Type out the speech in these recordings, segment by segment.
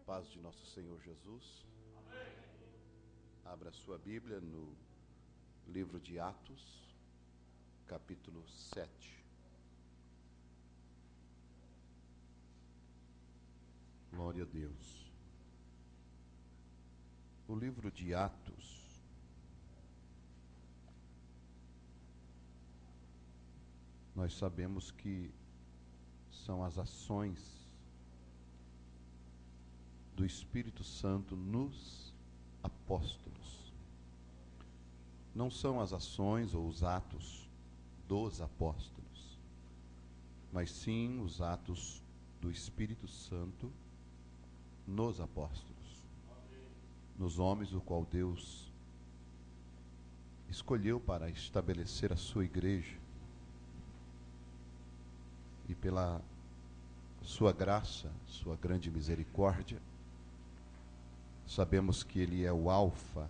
paz de nosso Senhor Jesus. Amém. Abra sua Bíblia no livro de Atos, capítulo 7. Glória a Deus. O livro de Atos nós sabemos que são as ações do Espírito Santo nos apóstolos. Não são as ações ou os atos dos apóstolos, mas sim os atos do Espírito Santo nos apóstolos, nos homens o qual Deus escolheu para estabelecer a sua igreja, e pela sua graça, sua grande misericórdia, sabemos que Ele é o Alfa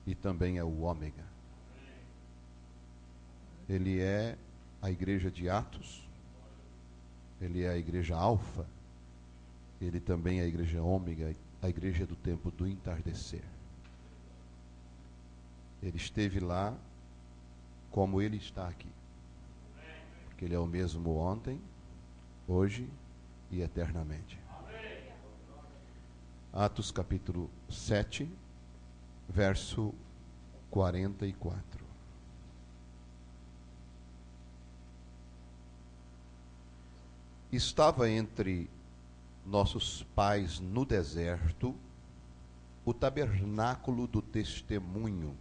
e também é o Ômega. Ele é a igreja de Atos, Ele é a igreja Alfa, Ele também é a igreja Ômega, a igreja do tempo do entardecer. Ele esteve lá como Ele está aqui, porque Ele é o mesmo ontem, hoje e eternamente. Atos capítulo 7, verso 44. Estava entre nossos pais no deserto o tabernáculo do testemunho.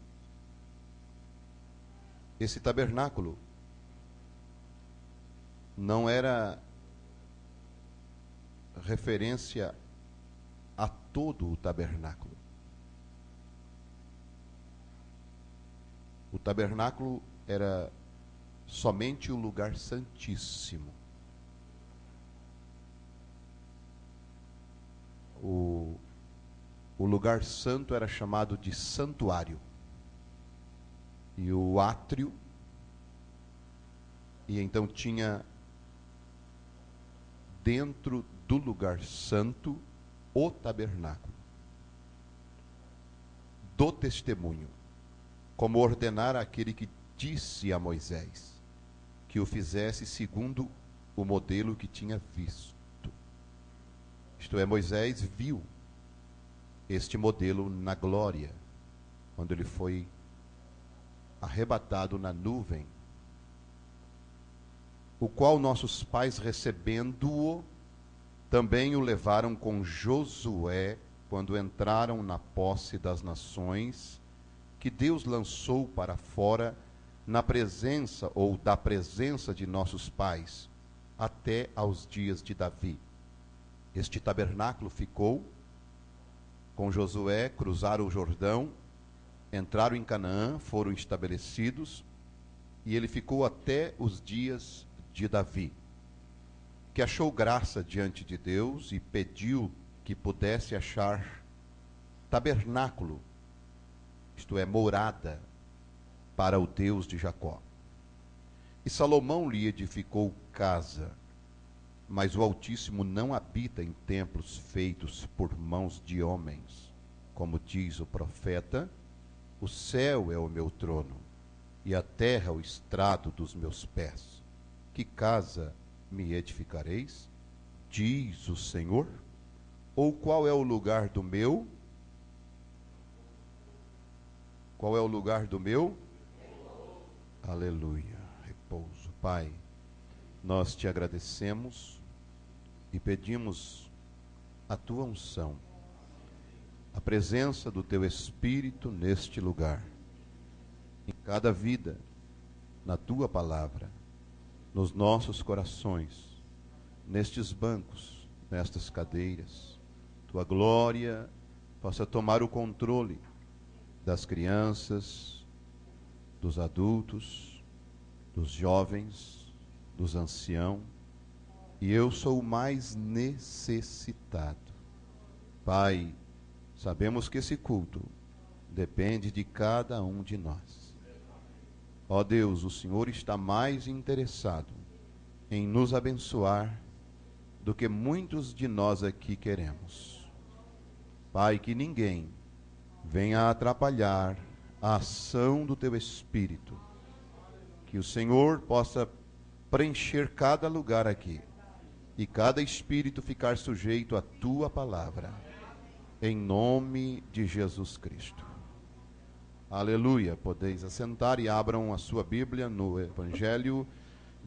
Esse tabernáculo não era referência a todo o tabernáculo. O tabernáculo era somente o lugar santíssimo. O lugar santo era chamado de santuário. E o átrio, e então tinha dentro do lugar santo o tabernáculo do testemunho, como ordenara aquele que disse a Moisés que o fizesse segundo o modelo que tinha visto. Isto é, Moisés viu este modelo na glória, quando ele foi arrebatado na nuvem, o qual nossos pais, recebendo-o, também o levaram com Josué, quando entraram na posse das nações, que Deus lançou para fora, na presença ou da presença de nossos pais, até aos dias de Davi. Este tabernáculo ficou com Josué, cruzaram o Jordão, entraram em Canaã, foram estabelecidos, e ele ficou até os dias de Davi, que achou graça diante de Deus e pediu que pudesse achar tabernáculo, isto é, morada, para o Deus de Jacó. E Salomão lhe edificou casa, mas o Altíssimo não habita em templos feitos por mãos de homens. Como diz o profeta, o céu é o meu trono, e a terra o estrado dos meus pés. Que casa me edificareis? Diz o Senhor. Ou qual é o lugar do meu? Qual é o lugar do meu? Repouso. Aleluia. Repouso. Pai, nós te agradecemos e pedimos a tua unção, a presença do teu Espírito neste lugar, em cada vida, na tua palavra, nos nossos corações, nestes bancos, nestas cadeiras. Tua glória possa tomar o controle das crianças, dos adultos, dos jovens, dos anciãos, e eu sou o mais necessitado. Pai, sabemos que esse culto depende de cada um de nós. Ó Deus, o Senhor está mais interessado em nos abençoar do que muitos de nós aqui queremos. Pai, que ninguém venha atrapalhar a ação do teu Espírito. Que o Senhor possa preencher cada lugar aqui e cada espírito ficar sujeito à tua palavra. Em nome de Jesus Cristo. Aleluia. Podeis assentar e abram a sua Bíblia no Evangelho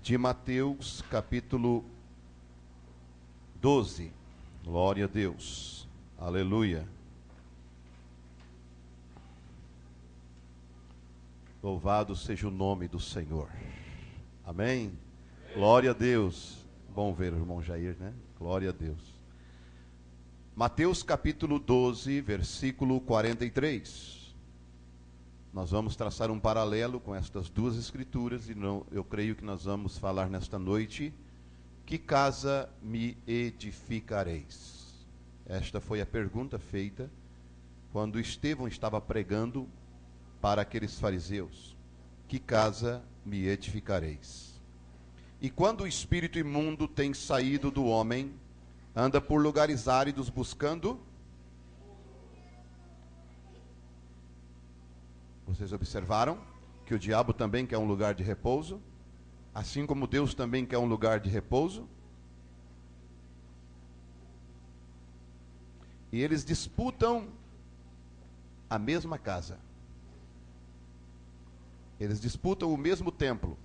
de Mateus, capítulo 12. Glória a Deus. Aleluia. Louvado seja o nome do Senhor. Amém. Glória a Deus. Bom ver o irmão Jair, né? Glória a Deus. Mateus capítulo 12, versículo 43. Nós vamos traçar um paralelo com estas duas escrituras e eu creio que nós vamos falar nesta noite: que casa me edificareis? Esta foi a pergunta feita quando Estevão estava pregando para aqueles fariseus. Que casa me edificareis? E quando o espírito imundo tem saído do homem, anda por lugares áridos buscando. Vocês observaram que o diabo também quer um lugar de repouso, assim como Deus também quer um lugar de repouso. E eles disputam a mesma casa. Eles disputam o mesmo templo.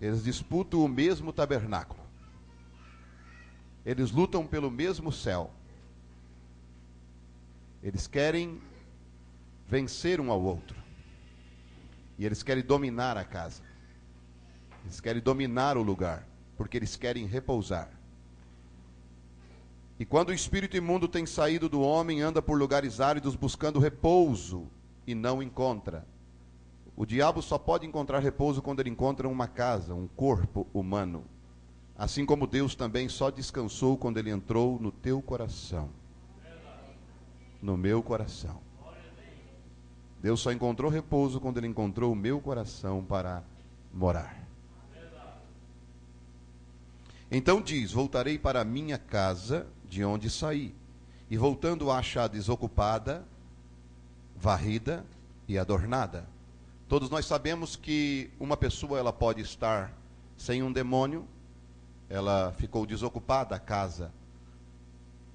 Eles disputam o mesmo tabernáculo. Eles lutam pelo mesmo céu. Eles querem vencer um ao outro. E eles querem dominar a casa. Eles querem dominar o lugar, porque eles querem repousar. E quando o espírito imundo tem saído do homem, anda por lugares áridos buscando repouso e não encontra. O diabo só pode encontrar repouso quando ele encontra uma casa, um corpo humano. Assim como Deus também só descansou quando ele entrou no teu coração. No meu coração. Deus só encontrou repouso quando ele encontrou o meu coração para morar. Então diz: voltarei para a minha casa de onde saí. E voltando a achar desocupada, varrida e adornada. Todos nós sabemos que uma pessoa ela pode estar sem um demônio, ela ficou desocupada a casa,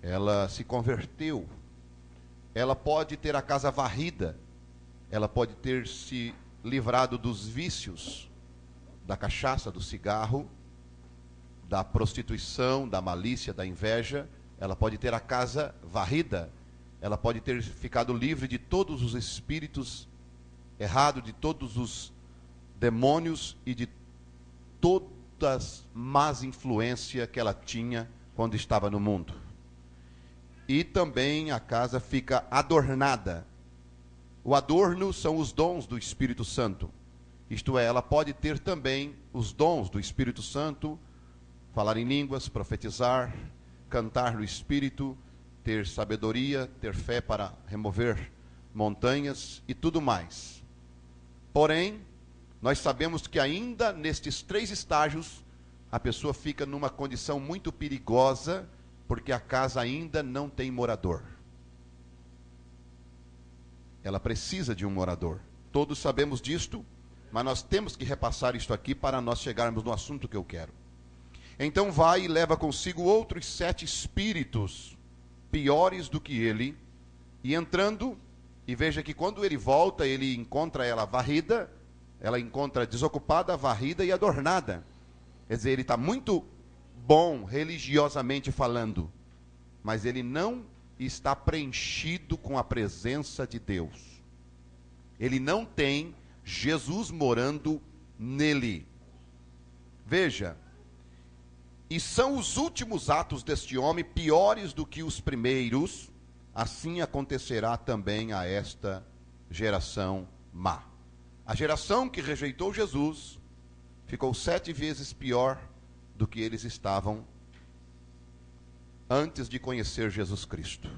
ela se converteu, ela pode ter a casa varrida, ela pode ter se livrado dos vícios, da cachaça, do cigarro, da prostituição, da malícia, da inveja. Ela pode ter a casa varrida, ela pode ter ficado livre de todos os espíritos errados, de todos os demônios e de todas as más influências que ela tinha quando estava no mundo. E também a casa fica adornada. O adorno são os dons do Espírito Santo. Isto é, ela pode ter também os dons do Espírito Santo, falar em línguas, profetizar, cantar no Espírito, ter sabedoria, ter fé para remover montanhas e tudo mais. Porém, nós sabemos que ainda nestes 3 estágios, a pessoa fica numa condição muito perigosa, porque a casa ainda não tem morador. Ela precisa de um morador. Todos sabemos disto, mas nós temos que repassar isto aqui para nós chegarmos no assunto que eu quero. Então vai e leva consigo outros 7 espíritos, piores do que ele, e entrando, e veja que quando ele volta, ele encontra ela varrida, ela encontra desocupada, varrida e adornada. Quer dizer, ele está muito bom religiosamente falando, mas ele não está preenchido com a presença de Deus. Ele não tem Jesus morando nele. Veja, e são os últimos atos deste homem piores do que os primeiros, assim acontecerá também a esta geração má. A geração que rejeitou Jesus ficou 7 vezes pior do que eles estavam antes de conhecer Jesus Cristo.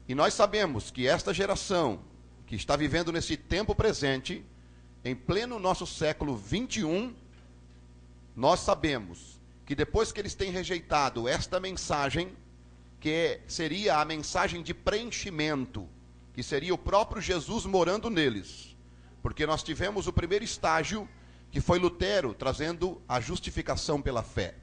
E nós sabemos que esta geração que está vivendo nesse tempo presente, em pleno nosso século 21, nós sabemos que depois que eles têm rejeitado esta mensagem, que seria a mensagem de preenchimento, que seria o próprio Jesus morando neles. Porque nós tivemos o primeiro estágio, que foi Lutero, trazendo a justificação pela fé.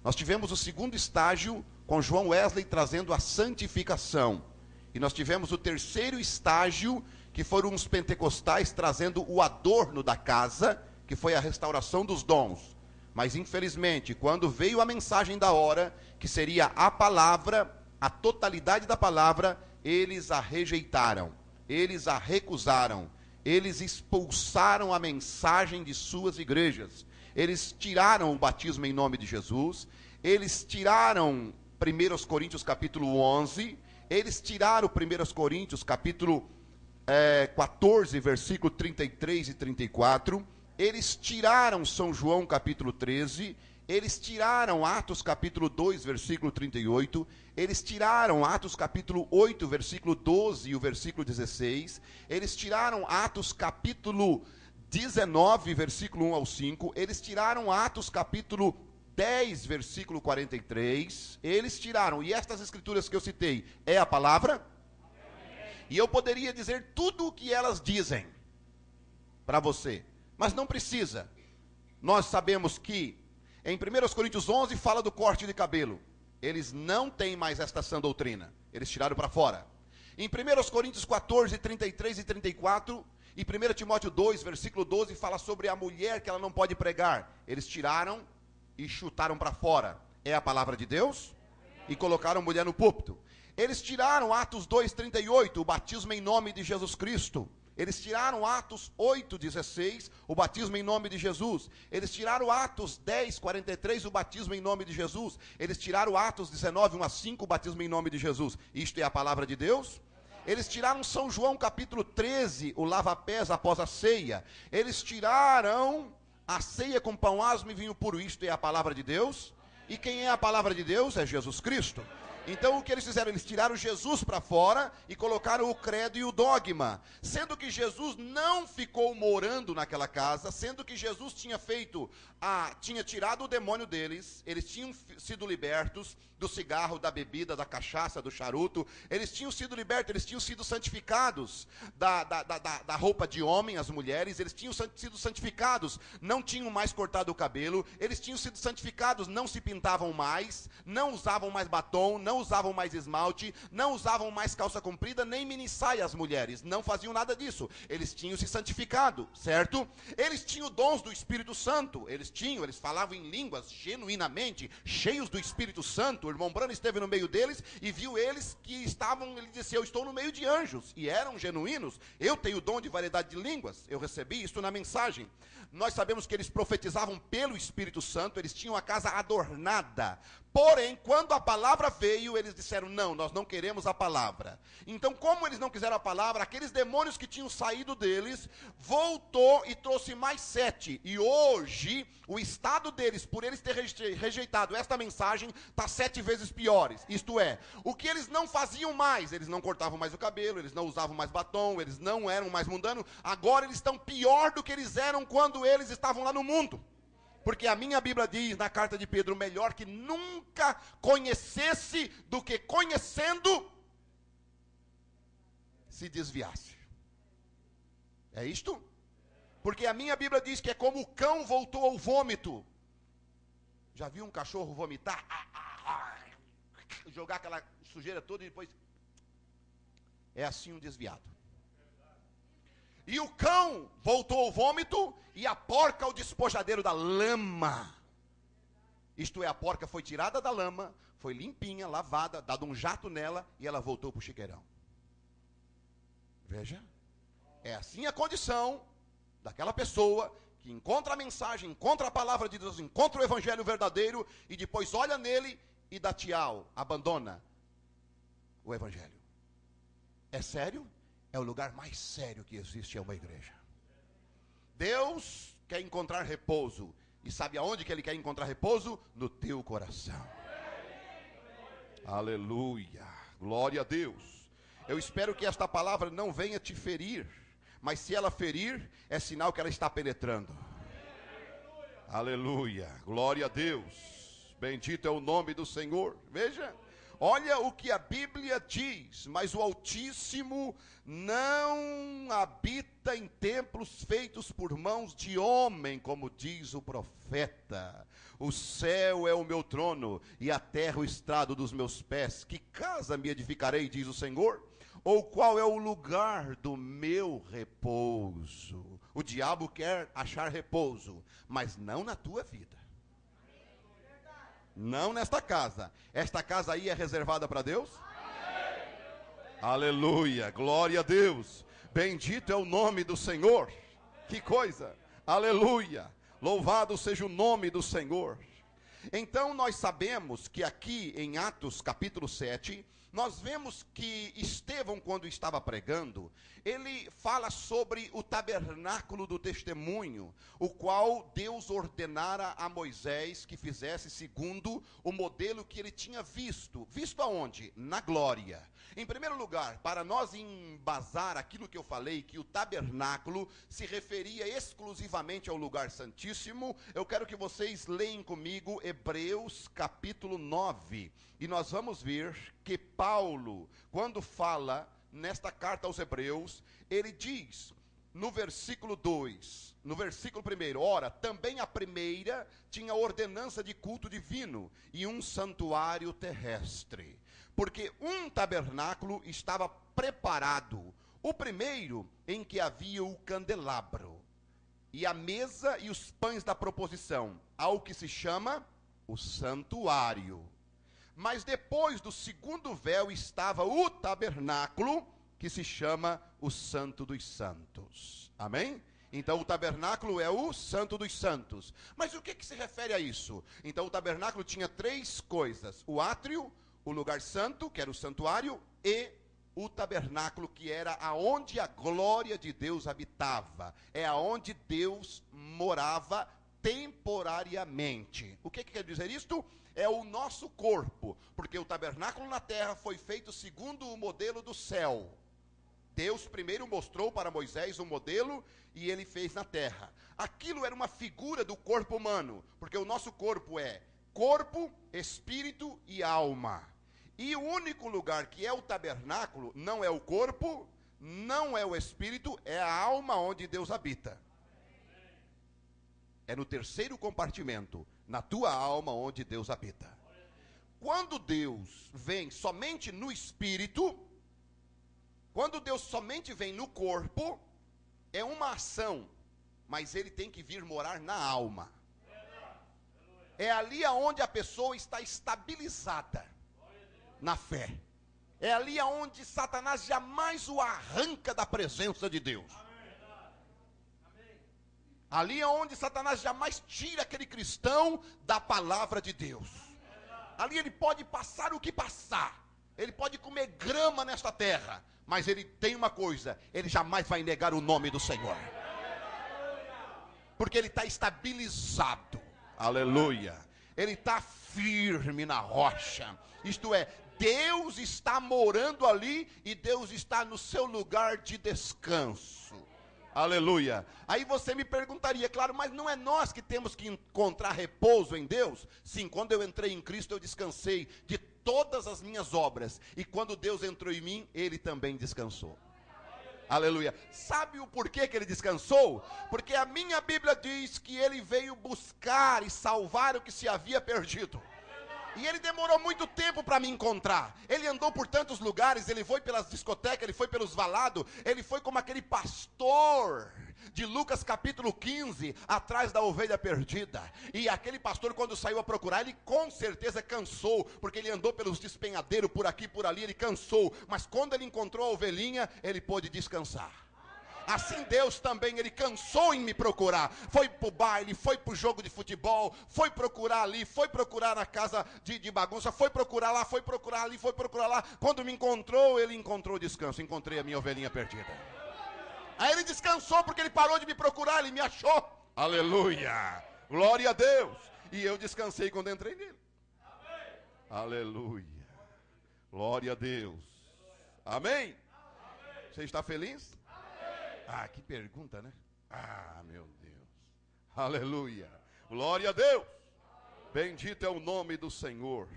Nós tivemos o segundo estágio, com João Wesley, trazendo a santificação. E nós tivemos o terceiro estágio, que foram os pentecostais, trazendo o adorno da casa, que foi a restauração dos dons. Mas infelizmente, quando veio a mensagem da hora, que seria a palavra, a totalidade da palavra, eles a rejeitaram, eles a recusaram, eles expulsaram a mensagem de suas igrejas, eles tiraram o batismo em nome de Jesus, eles tiraram 1 Coríntios capítulo 11, eles tiraram 1 Coríntios capítulo 14, versículo 33 e 34, eles tiraram São João capítulo 13, eles tiraram Atos capítulo 2, versículo 38, eles tiraram Atos capítulo 8, versículo 12 e o versículo 16, eles tiraram Atos capítulo 19, versículo 1 ao 5, eles tiraram Atos capítulo 10, versículo 43, eles tiraram, e estas escrituras que eu citei, é a palavra? E eu poderia dizer tudo o que elas dizem para você, mas não precisa. Nós sabemos que em 1 Coríntios 11 fala do corte de cabelo. Eles não têm mais esta sã doutrina. Eles tiraram para fora. Em 1 Coríntios 14, 33 e 34, e 1 Timóteo 2, versículo 12, fala sobre a mulher que ela não pode pregar. Eles tiraram e chutaram para fora. É a palavra de Deus? E colocaram mulher no púlpito. Eles tiraram Atos 2, 38, o batismo em nome de Jesus Cristo. Eles tiraram Atos 8:16, o batismo em nome de Jesus. Eles tiraram Atos 10:43, o batismo em nome de Jesus. Eles tiraram Atos 19:1-5, o batismo em nome de Jesus. Isto é a palavra de Deus? Eles tiraram São João capítulo 13, o lava-pés após a ceia. Eles tiraram a ceia com pão asmo e vinho puro. Isto é a palavra de Deus? E quem é a palavra de Deus? É Jesus Cristo. Então o que eles fizeram? Eles tiraram Jesus para fora e colocaram o credo e o dogma, sendo que Jesus não ficou morando naquela casa, sendo que Jesus tinha tinha tirado o demônio deles, eles tinham sido libertos do cigarro, da bebida, da cachaça, do charuto, eles tinham sido libertos, eles tinham sido santificados da roupa de homem, as mulheres, eles tinham sido santificados, não tinham mais cortado o cabelo, eles tinham sido santificados, não se pintavam mais, não usavam mais batom, não usavam mais esmalte, não usavam mais calça comprida, nem mini saia as mulheres, não faziam nada disso, eles tinham se santificado, certo? Eles tinham dons do Espírito Santo, eles falavam em línguas genuinamente, cheios do Espírito Santo. O irmão Brano esteve no meio deles e viu eles que estavam, ele disse, eu estou no meio de anjos, e eram genuínos. Eu tenho o dom de variedade de línguas, eu recebi isso na mensagem. Nós sabemos que eles profetizavam pelo Espírito Santo, eles tinham a casa adornada. Porém, quando a palavra veio, eles disseram, não, nós não queremos a palavra. Então, como eles não quiseram a palavra, aqueles demônios que tinham saído deles, voltou e trouxe mais 7. E hoje, o estado deles, por eles terem rejeitado esta mensagem, está 7 vezes piores. Isto é, o que eles não faziam mais, eles não cortavam mais o cabelo, eles não usavam mais batom, eles não eram mais mundanos, agora eles estão pior do que eles eram quando eles estavam lá no mundo. Porque a minha Bíblia diz na carta de Pedro, melhor que nunca conhecesse do que conhecendo, se desviasse. É isto? Porque a minha Bíblia diz que é como o cão voltou ao vômito. Já viu um cachorro vomitar? Jogar aquela sujeira toda e depois... É assim um desviado. E o cão voltou ao vômito, e a porca ao despojadeiro da lama. Isto é, a porca foi tirada da lama, foi limpinha, lavada, dado um jato nela, e ela voltou para o chiqueirão. Veja, é assim a condição daquela pessoa que encontra a mensagem, encontra a palavra de Deus, encontra o evangelho verdadeiro, e depois olha nele e dá tchau, abandona o evangelho. É sério? É o lugar mais sério que existe, é uma igreja. Deus quer encontrar repouso. E sabe aonde que Ele quer encontrar repouso? No teu coração. Aleluia. Glória a Deus. Eu espero que esta palavra não venha te ferir. Mas se ela ferir, é sinal que ela está penetrando. Aleluia. Glória a Deus. Bendito é o nome do Senhor. Veja. Olha o que a Bíblia diz: mas o Altíssimo não habita em templos feitos por mãos de homem, como diz o profeta. O céu é o meu trono e a terra o estrado dos meus pés. Que casa me edificarei, diz o Senhor? Ou qual é o lugar do meu repouso? O diabo quer achar repouso, mas não na tua vida. Não nesta casa. Esta casa aí é reservada para Deus? Aleluia, glória a Deus. Bendito é o nome do Senhor. Que coisa, aleluia. Louvado seja o nome do Senhor. Então nós sabemos que aqui em Atos capítulo 7, nós vemos que Estevão, quando estava pregando, ele fala sobre o tabernáculo do testemunho, o qual Deus ordenara a Moisés que fizesse segundo o modelo que ele tinha visto. Visto aonde? Na glória. Em primeiro lugar, para nós embasar aquilo que eu falei, que o tabernáculo se referia exclusivamente ao lugar santíssimo, eu quero que vocês leem comigo Hebreus capítulo 9, e nós vamos ver que Paulo, quando fala nesta carta aos Hebreus, ele diz no versículo 2, no versículo 1, ora, também a primeira tinha ordenança de culto divino e um santuário terrestre, porque um tabernáculo estava preparado, o primeiro em que havia o candelabro, e a mesa e os pães da proposição, ao que se chama o santuário. Mas depois do segundo véu estava o tabernáculo, que se chama o Santo dos Santos. Amém? Então o tabernáculo é o Santo dos Santos. Mas o que se refere a isso? Então o tabernáculo tinha três coisas: o átrio, o lugar santo, que era o santuário, e o tabernáculo, que era aonde a glória de Deus habitava. É aonde Deus morava temporariamente. O que quer dizer isto? É o nosso corpo, porque o tabernáculo na terra foi feito segundo o modelo do céu. Deus primeiro mostrou para Moisés um modelo e ele fez na terra. Aquilo era uma figura do corpo humano, porque o nosso corpo é corpo, espírito e alma. E o único lugar que é o tabernáculo não é o corpo, não é o espírito, é a alma onde Deus habita. É no terceiro compartimento, na tua alma, onde Deus habita. Quando Deus vem somente no espírito, quando Deus somente vem no corpo, é uma ação, mas ele tem que vir morar na alma. É ali aonde a pessoa está estabilizada na fé. É ali aonde Satanás jamais o arranca da presença de Deus. Ali é onde Satanás jamais tira aquele cristão da palavra de Deus. Ali ele pode passar o que passar, ele pode comer grama nesta terra, mas ele tem uma coisa: ele jamais vai negar o nome do Senhor, porque ele está estabilizado. Aleluia. Ele está firme na rocha. Isto é, Deus está morando ali e Deus está no seu lugar de descanso. Aleluia. Aí você me perguntaria, claro, mas não é nós que temos que encontrar repouso em Deus? Sim, quando eu entrei em Cristo eu descansei de todas as minhas obras, e quando Deus entrou em mim, Ele também descansou. Aleluia. Sabe o porquê que Ele descansou? Porque a minha Bíblia diz que Ele veio buscar e salvar o que se havia perdido. E ele demorou muito tempo para me encontrar. Ele andou por tantos lugares, ele foi pelas discotecas, ele foi pelos valados, ele foi como aquele pastor de Lucas capítulo 15, atrás da ovelha perdida. E aquele pastor, quando saiu a procurar, ele com certeza cansou, porque ele andou pelos despenhadeiros, por aqui, por ali, ele cansou. Mas quando ele encontrou a ovelhinha, ele pôde descansar. Assim Deus também, Ele cansou em me procurar. Foi para o baile, foi para o jogo de futebol, foi procurar ali, foi procurar na casa de bagunça, foi procurar lá, foi procurar ali, foi procurar lá. Quando me encontrou, Ele encontrou descanso. Encontrei a minha ovelhinha perdida. Aí Ele descansou porque Ele parou de me procurar, Ele me achou. Aleluia, glória a Deus. E eu descansei quando entrei nele. Aleluia, glória a Deus. Amém? Você está feliz? Ah, que pergunta, né? Ah, meu Deus. Aleluia. Glória a Deus. Bendito é o nome do Senhor.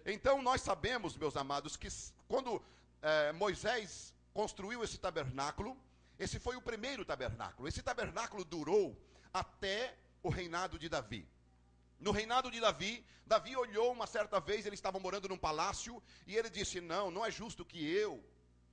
Então nós sabemos, meus amados, que quando Moisés construiu esse tabernáculo, esse foi o primeiro tabernáculo. Esse tabernáculo durou até o reinado de Davi. No reinado de Davi, Davi olhou uma certa vez, ele estava morando num palácio, e ele disse, não é justo que eu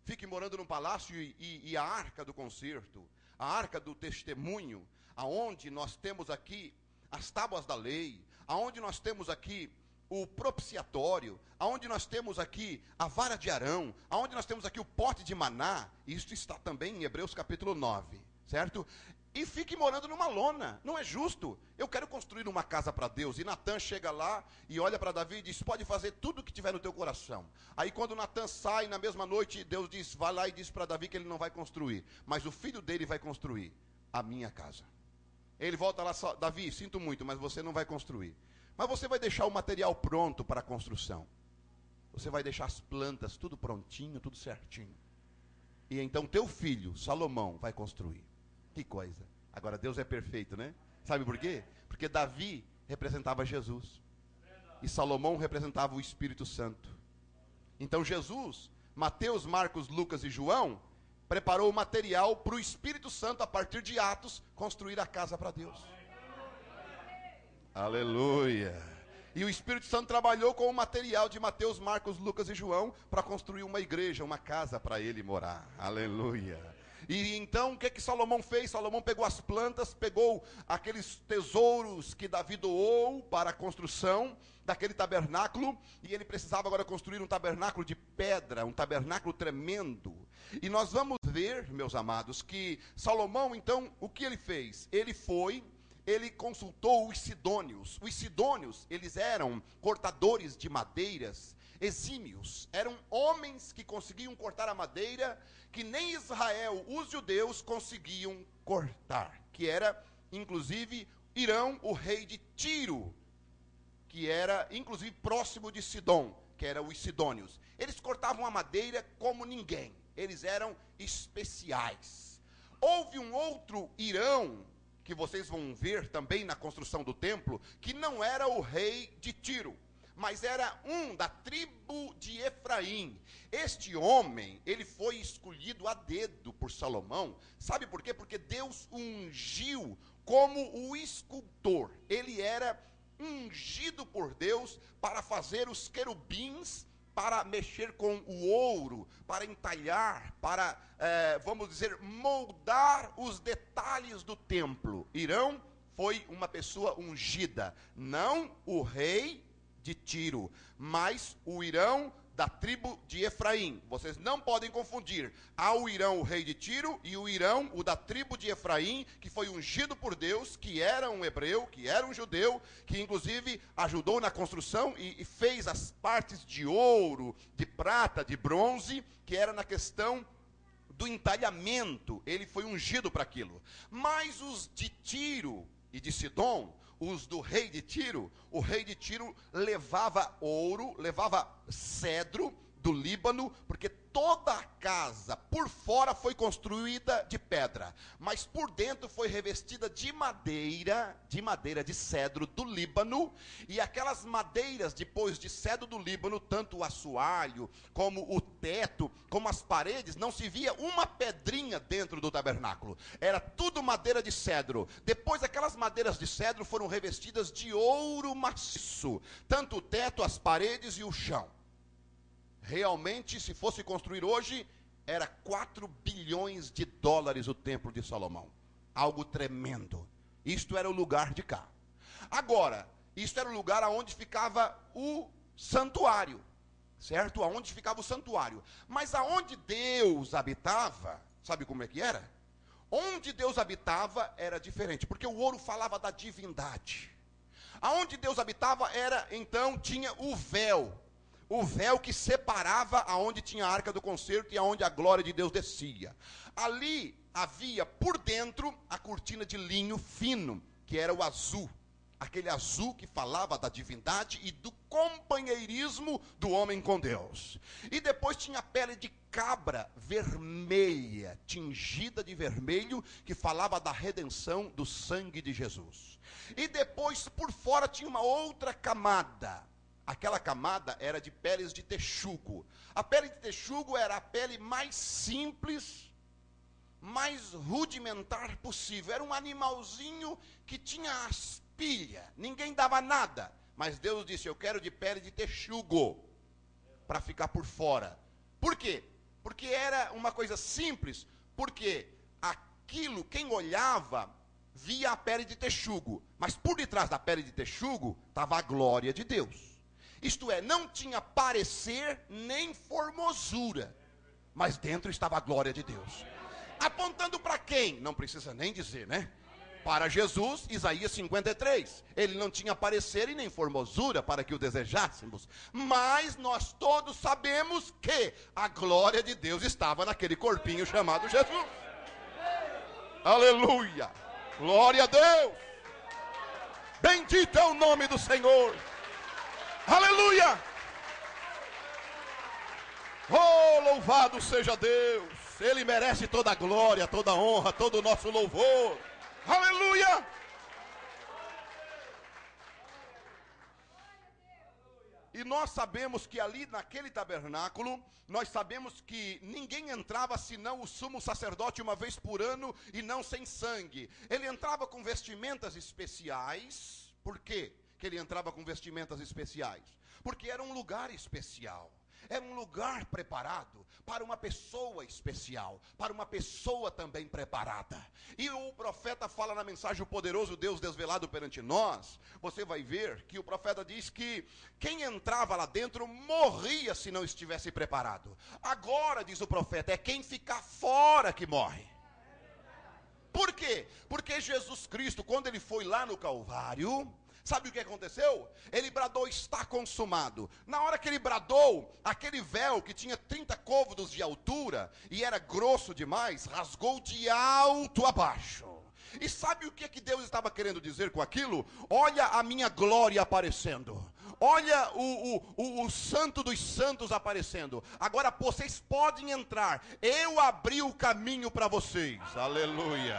fique morando num palácio e a arca do concerto, a arca do testemunho, aonde nós temos aqui as tábuas da lei, aonde nós temos aqui o propiciatório, aonde nós temos aqui a vara de Arão, aonde nós temos aqui o pote de maná, isso está também em Hebreus capítulo 9, certo? E fique morando numa lona, não é justo. Eu quero construir uma casa para Deus. E Natã chega lá e olha para Davi e diz, pode fazer tudo o que tiver no teu coração. Aí quando Natã sai, na mesma noite, Deus diz, vai lá e diz para Davi que ele não vai construir, mas o filho dele vai construir a minha casa. Ele volta lá, Davi, sinto muito, mas você não vai construir. Mas você vai deixar o material pronto para a construção. Você vai deixar as plantas tudo prontinho, tudo certinho. E então teu filho, Salomão, vai construir. Que coisa. Agora Deus é perfeito, né? Sabe por quê? Porque Davi representava Jesus. E Salomão representava o Espírito Santo. Então Jesus, Mateus, Marcos, Lucas e João preparou o material para o Espírito Santo, a partir de Atos, construir a casa para Deus. Aleluia. E o Espírito Santo trabalhou com o material de Mateus, Marcos, Lucas e João para construir uma igreja, uma casa para ele morar. Aleluia. E então o que Salomão fez? Salomão pegou as plantas, pegou aqueles tesouros que Davi doou para a construção daquele tabernáculo, e ele precisava agora construir um tabernáculo de pedra, um tabernáculo tremendo. E nós vamos ver, meus amados, que Salomão então, o que ele fez? Ele consultou os sidônios. Os sidônios, eles eram cortadores de madeiras exímios, eram homens que conseguiam cortar a madeira que nem Israel, os judeus, conseguiam cortar, que era inclusive Irão, o rei de Tiro, que era inclusive próximo de Sidom, que eram os sidônios. Eles cortavam a madeira como ninguém, eles eram especiais. Houve um outro Irão, que vocês vão ver também na construção do templo, que não era o rei de Tiro, mas era um da tribo de Efraim. Este homem, ele foi escolhido a dedo por Salomão. Sabe por quê? Porque Deus o ungiu como o escultor. Ele era ungido por Deus para fazer os querubins, para mexer com o ouro, para entalhar, para, vamos dizer, moldar os detalhes do templo. Irão foi uma pessoa ungida, não o rei de Tiro, mas o Irão da tribo de Efraim. Vocês não podem confundir. Há o Irão, o rei de Tiro, e o Irão, o da tribo de Efraim, que foi ungido por Deus, que era um hebreu, que era um judeu, que inclusive ajudou na construção e fez as partes de ouro, de prata, de bronze, que era na questão do entalhamento. Ele foi ungido para aquilo. Mas os de Tiro e de Sidom, os do rei de Tiro, o rei de Tiro levava ouro, levava cedro do Líbano, porque toda a casa por fora foi construída de pedra, mas por dentro foi revestida de madeira de cedro do Líbano. E aquelas madeiras, depois de cedro do Líbano, tanto o assoalho, como o teto, como as paredes, não se via uma pedrinha dentro do tabernáculo, era tudo madeira de cedro. Depois aquelas madeiras de cedro foram revestidas de ouro maciço, tanto o teto, as paredes e o chão. Realmente, se fosse construir hoje, era 4 bilhões de dólares o templo de Salomão. Algo tremendo. Isto era o lugar de cá. Agora, isto era o lugar onde ficava o santuário, certo? Aonde ficava o santuário. Mas aonde Deus habitava, sabe como é que era? Onde Deus habitava era diferente, porque o ouro falava da divindade. Aonde Deus habitava era, então, tinha o véu que separava aonde tinha a arca do concerto e aonde a glória de Deus descia. Ali havia por dentro a cortina de linho fino, que era o azul, aquele azul que falava da divindade e do companheirismo do homem com Deus. E depois tinha a pele de cabra vermelha, tingida de vermelho, que falava da redenção do sangue de Jesus. E depois por fora tinha uma outra camada. aquela camada era de peles de texugo. A pele de texugo era a pele mais simples, mais rudimentar possível. Era um animalzinho que tinha aspilha, ninguém dava nada. Mas Deus disse: eu quero de pele de texugo, para ficar por fora. Por quê? Porque era uma coisa simples, porque aquilo, quem olhava, via a pele de texugo, mas por detrás da pele de texugo, estava a glória de Deus. Isto é, não tinha parecer nem formosura, mas dentro estava a glória de Deus. Apontando para quem? Não precisa nem dizer, né? Para Jesus, Isaías 53. Ele não tinha parecer e nem formosura para que o desejássemos, mas nós todos sabemos que a glória de Deus estava naquele corpinho chamado Jesus. Aleluia! Glória a Deus! Bendito é o nome do Senhor! Aleluia! Oh, louvado seja Deus! Ele merece toda a glória, toda a honra, todo o nosso louvor. Aleluia! E nós sabemos que ali naquele tabernáculo, nós sabemos que ninguém entrava senão o sumo sacerdote uma vez por ano e não sem sangue. Ele entrava com vestimentas especiais. Por quê que ele entrava com vestimentas especiais? Porque era um lugar especial. Era um lugar preparado para uma pessoa especial, para uma pessoa também preparada. E o profeta fala na mensagem: o poderoso Deus desvelado perante nós. Você vai ver que o profeta diz que quem entrava lá dentro morria se não estivesse preparado. Agora, diz o profeta, é quem ficar fora que morre. Por quê? Porque Jesus Cristo, quando ele foi lá no Calvário, sabe o que aconteceu? Ele bradou: está consumado. Na hora que ele bradou, aquele véu que tinha 30 côvados de altura e era grosso demais, rasgou de alto a baixo. E sabe o que Deus estava querendo dizer com aquilo? Olha a minha glória aparecendo. Olha o santo dos santos aparecendo. Agora vocês podem entrar. Eu abri o caminho para vocês. Aleluia.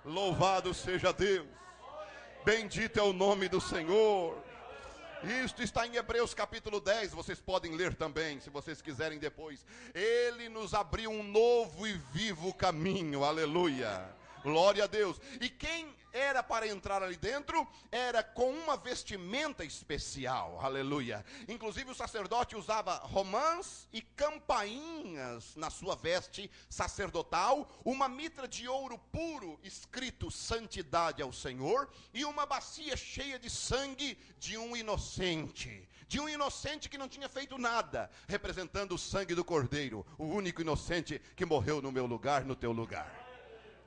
Louvado seja Deus. Bendito é o nome do Senhor. Isto está em Hebreus capítulo 10, vocês podem ler também, se vocês quiserem depois. Ele nos abriu um novo e vivo caminho, aleluia. Glória a Deus. E quem era para entrar ali dentro, era com uma vestimenta especial, aleluia. Inclusive o sacerdote usava romãs e campainhas na sua veste sacerdotal, uma mitra de ouro puro, escrito santidade ao Senhor, e uma bacia cheia de sangue de um inocente que não tinha feito nada, representando o sangue do Cordeiro, o único inocente que morreu no meu lugar, no teu lugar.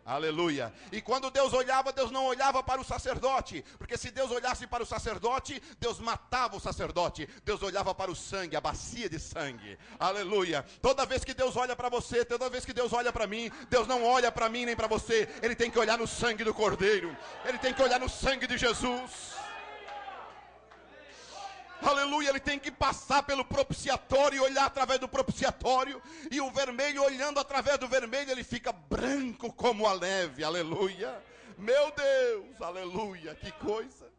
Aleluia. E quando Deus olhava, Deus não olhava para o sacerdote, porque se Deus olhasse para o sacerdote, Deus matava o sacerdote. Deus olhava para o sangue, a bacia de sangue. Aleluia. Toda vez que Deus olha para você, toda vez que Deus olha para mim, Deus não olha para mim nem para você. Ele tem que olhar no sangue do Cordeiro. Ele tem que olhar no sangue de Jesus. Aleluia, ele tem que passar pelo propiciatório e olhar através do propiciatório. E o vermelho, olhando através do vermelho, ele fica branco como a neve. Aleluia. Meu Deus, aleluia, que coisa.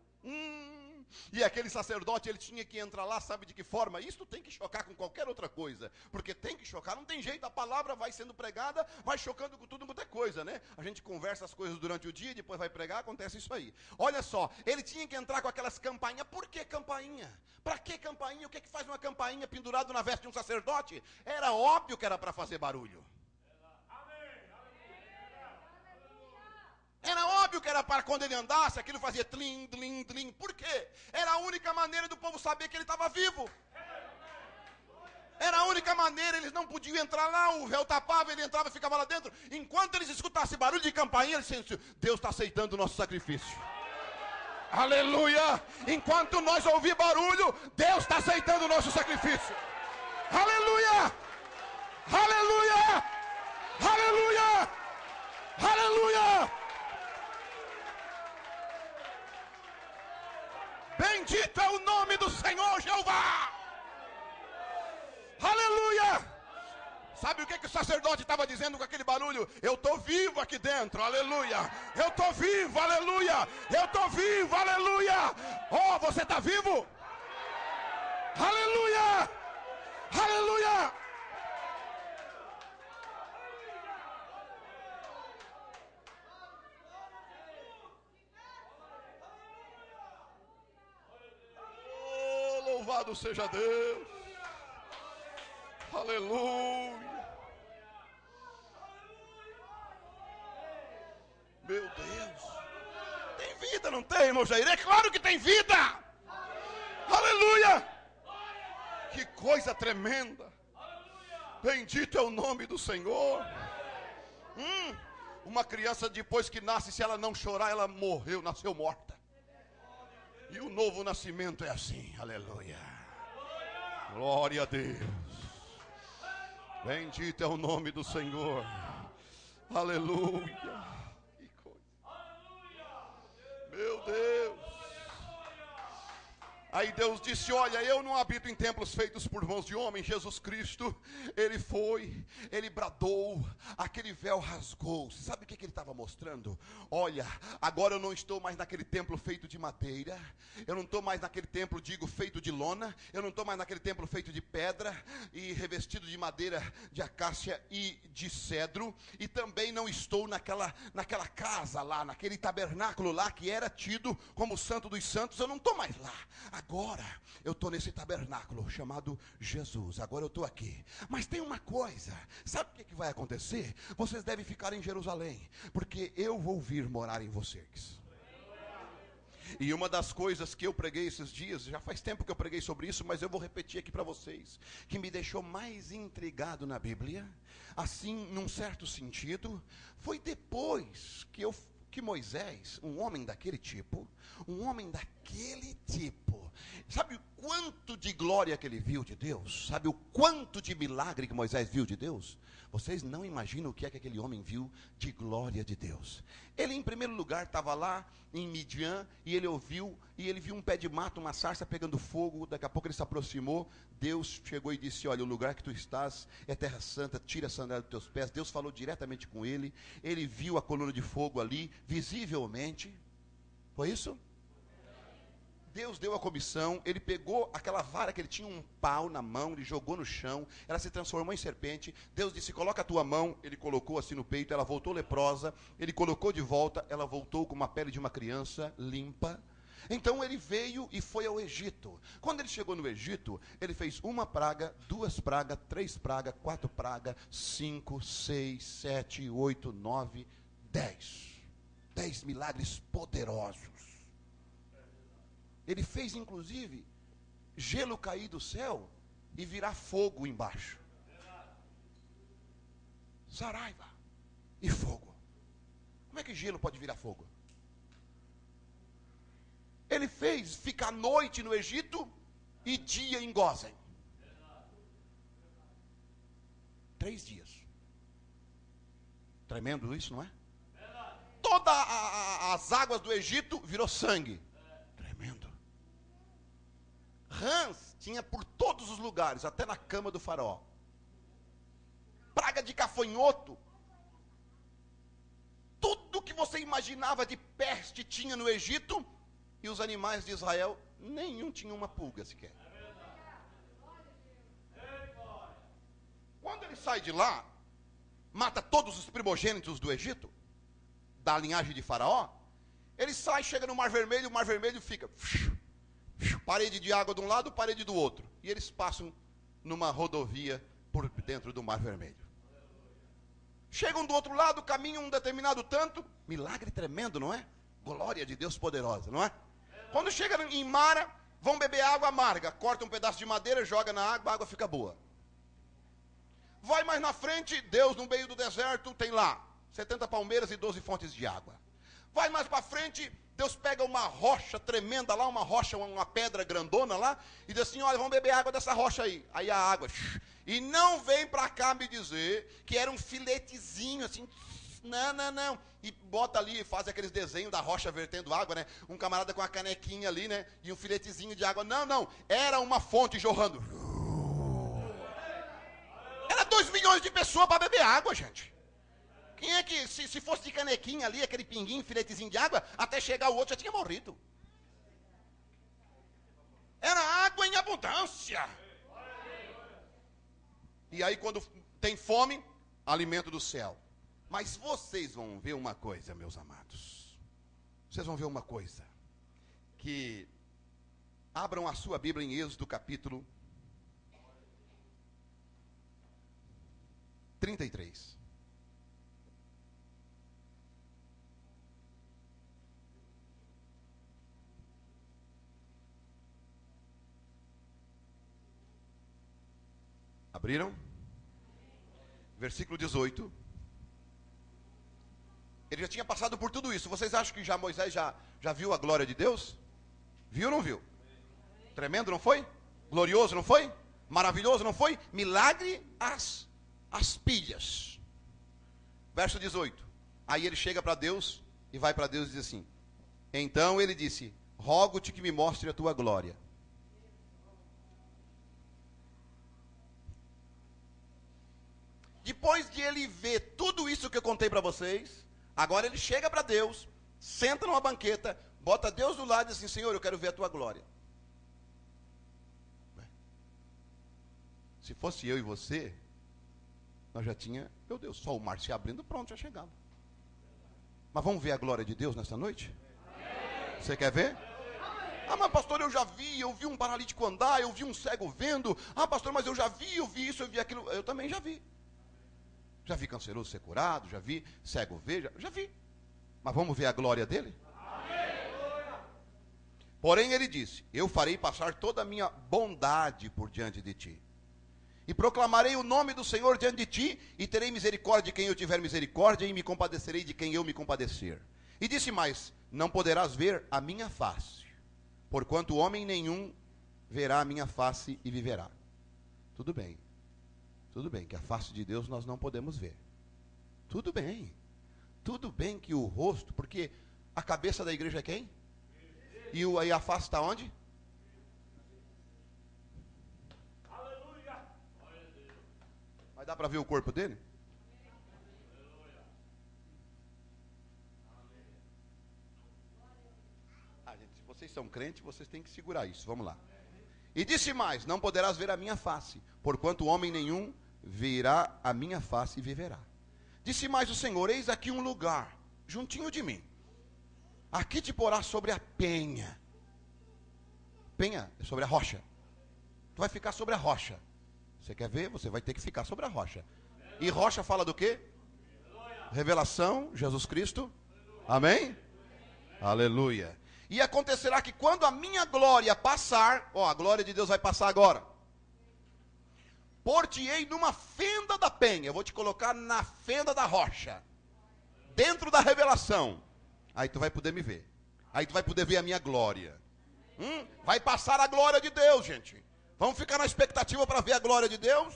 E aquele sacerdote, ele tinha que entrar lá, sabe de que forma? Isto tem que chocar com qualquer outra coisa, porque tem que chocar, não tem jeito, a palavra vai sendo pregada, vai chocando com tudo quanto é coisa, né? A gente conversa as coisas durante o dia, depois vai pregar, acontece isso aí. Olha só, ele tinha que entrar com aquelas campainhas. Por que campainha? Para que campainha? O que faz uma campainha pendurada na veste de um sacerdote? Era óbvio que era para fazer barulho. Era óbvio que era para quando ele andasse, aquilo fazia tlim, tlim, tlim. Por quê? Era a única maneira do povo saber que ele estava vivo. Era a única maneira, eles não podiam entrar lá, o véu tapava, ele entrava e ficava lá dentro. Enquanto eles escutassem barulho de campainha, eles diziam: Deus está aceitando o nosso sacrifício. Aleluia! Enquanto nós ouvir barulho, Deus está aceitando o nosso sacrifício. Aleluia! Aleluia! Aleluia! Aleluia! Bendito é o nome do Senhor Jeová. Aleluia. Sabe o que o sacerdote estava dizendo com aquele barulho? Eu estou vivo aqui dentro, aleluia. Eu estou vivo, aleluia. Eu estou vivo, aleluia. Oh, você está vivo? Aleluia! Aleluia! Oh, louvado seja Deus! Aleluia! Meu Deus! Tem vida, não tem, irmão Jair? É claro que tem vida! Aleluia! Que coisa tremenda! Bendito é o nome do Senhor. Uma criança, depois que nasce, se ela não chorar, ela morreu, nasceu morta. E o novo nascimento é assim. Aleluia! Glória a Deus! Bendito é o nome do Senhor. Aleluia! Que coisa! Meu Deus! Aí Deus disse, olha, eu não habito em templos feitos por mãos de homem. Jesus Cristo, ele foi, ele bradou, aquele véu rasgou. Você sabe o que ele estava mostrando? Olha, agora eu não estou mais naquele templo feito de madeira. Eu não estou mais naquele templo, feito de lona. Eu não estou mais naquele templo feito de pedra e revestido de madeira de acácia e de cedro. E também não estou naquela casa lá, naquele tabernáculo lá que era tido como o Santo dos Santos. Eu não estou mais lá. Agora eu estou nesse tabernáculo chamado Jesus. Agora eu estou aqui. Mas tem uma coisa. Sabe o que vai acontecer? Vocês devem ficar em Jerusalém, porque eu vou vir morar em vocês. E uma das coisas que eu preguei esses dias, já faz tempo que eu preguei sobre isso, mas eu vou repetir aqui para vocês, que me deixou mais intrigado na Bíblia, assim, num certo sentido, foi depois que Moisés, um homem daquele tipo, sabe o quanto de glória que ele viu de Deus? Sabe o quanto de milagre que Moisés viu de Deus? Vocês não imaginam o que é que aquele homem viu de glória de Deus. Ele, em primeiro lugar, estava lá em Midian, e ele viu um pé de mato, uma sarça pegando fogo. Daqui a pouco ele se aproximou. Deus chegou e disse, olha, o lugar que tu estás é terra santa, tira a sandália dos teus pés. Deus falou diretamente com ele. Ele viu a coluna de fogo ali, visivelmente. Foi isso? Deus deu a comissão, ele pegou aquela vara que ele tinha, um pau na mão, ele jogou no chão, ela se transformou em serpente. Deus disse, coloca a tua mão. Ele colocou assim no peito, ela voltou leprosa. Ele colocou de volta, ela voltou com uma pele de uma criança limpa. Então ele veio e foi ao Egito. Quando ele chegou no Egito, ele fez 1 praga, 2 pragas, 3 pragas, 4 pragas, 5, 6, 7, 8, 9, 10. 10 milagres poderosos. Ele fez, inclusive, gelo cair do céu e virar fogo embaixo. Saraiva e fogo. Como é que gelo pode virar fogo? Ele fez ficar noite no Egito e dia em Gósen. 3 dias. Tremendo isso, não é? Todas as águas do Egito virou sangue. Tremendo. Rãs tinha por todos os lugares, até na cama do faraó. Praga de gafanhoto. Tudo que você imaginava de peste tinha no Egito. E os animais de Israel, nenhum tinha uma pulga sequer. Quando ele sai de lá, mata todos os primogênitos do Egito, da linhagem de faraó. Ele sai, chega no Mar Vermelho, o Mar Vermelho fica... parede de água de um lado, parede do outro. E eles passam numa rodovia por dentro do Mar Vermelho. Chegam do outro lado, caminham um determinado tanto. Milagre tremendo, não é? Glória de Deus poderosa, não é? Quando chegam em Mara, vão beber água amarga. Corta um pedaço de madeira, joga na água, a água fica boa. Vai mais na frente, Deus no meio do deserto tem lá 70 palmeiras e 12 fontes de água. Vai mais para frente, Deus pega uma rocha tremenda lá, uma rocha, uma pedra grandona lá, e diz assim, olha, vamos beber água dessa rocha aí. Aí a água, e não vem para cá me dizer que era um filetezinho assim, não. E bota ali, faz aqueles desenhos da rocha vertendo água, né? Um camarada com a canequinha ali, né? E um filetezinho de água. Não, era uma fonte jorrando. Era 2 milhões de pessoas para beber água, gente. Quem é que, se fosse de canequinha ali, aquele pinguinho, filetezinho de água, até chegar o outro já tinha morrido. Era água em abundância. ânsia. E aí quando tem fome, alimento do céu. Mas vocês vão ver uma coisa, meus amados. Vocês vão ver uma coisa. Que abram a sua Bíblia em Êxodo capítulo 33. Abriram? Versículo 18. Ele já tinha passado por tudo isso. Vocês acham que Moisés já viu a glória de Deus? Viu ou não viu? Tremendo, não foi? Glorioso, não foi? Maravilhoso, não foi? Milagre às pilhas. Verso 18. Aí ele chega para Deus e vai para Deus e diz assim: então ele disse: rogo-te que me mostre a tua glória. Depois de ele ver tudo isso que eu contei para vocês, agora ele chega para Deus, senta numa banqueta, bota Deus do lado e diz assim: Senhor, eu quero ver a tua glória. Se fosse eu e você, nós já tinha, meu Deus, só o mar se abrindo, pronto, já chegava. Mas vamos ver a glória de Deus nesta noite? Você quer ver? Ah, mas pastor, eu vi um paralítico andar, eu vi um cego vendo. Ah, pastor, mas eu vi isso, eu vi aquilo. Eu também já vi. Já vi canceroso ser curado, já vi cego ver, já vi. Mas vamos ver a glória dele? Porém ele disse: eu farei passar toda a minha bondade por diante de ti. E proclamarei o nome do Senhor diante de ti, e terei misericórdia de quem eu tiver misericórdia, e me compadecerei de quem eu me compadecer. E disse mais: não poderás ver a minha face, porquanto homem nenhum verá a minha face e viverá. Tudo bem, que a face de Deus nós não podemos ver. Tudo bem que o rosto, porque a cabeça da igreja é quem? E a face está onde? Mas dá para ver o corpo dele? Gente, se vocês são crentes, vocês têm que segurar isso. Vamos lá. E disse mais: não poderás ver a minha face, porquanto homem nenhum verá a minha face e viverá. Disse mais o Senhor: eis aqui um lugar, juntinho de mim. Aqui te porás sobre a penha. Penha é sobre a rocha. Tu vai ficar sobre a rocha. Você quer ver? Você vai ter que ficar sobre a rocha. E rocha fala do quê? Revelação, Jesus Cristo. Amém? Aleluia. E acontecerá que quando a minha glória passar, a glória de Deus vai passar agora. Por-te-ei numa fenda da penha. Eu vou te colocar na fenda da rocha. Dentro da revelação. Aí tu vai poder me ver. Aí tu vai poder ver a minha glória. Vai passar a glória de Deus, gente. Vamos ficar na expectativa para ver a glória de Deus?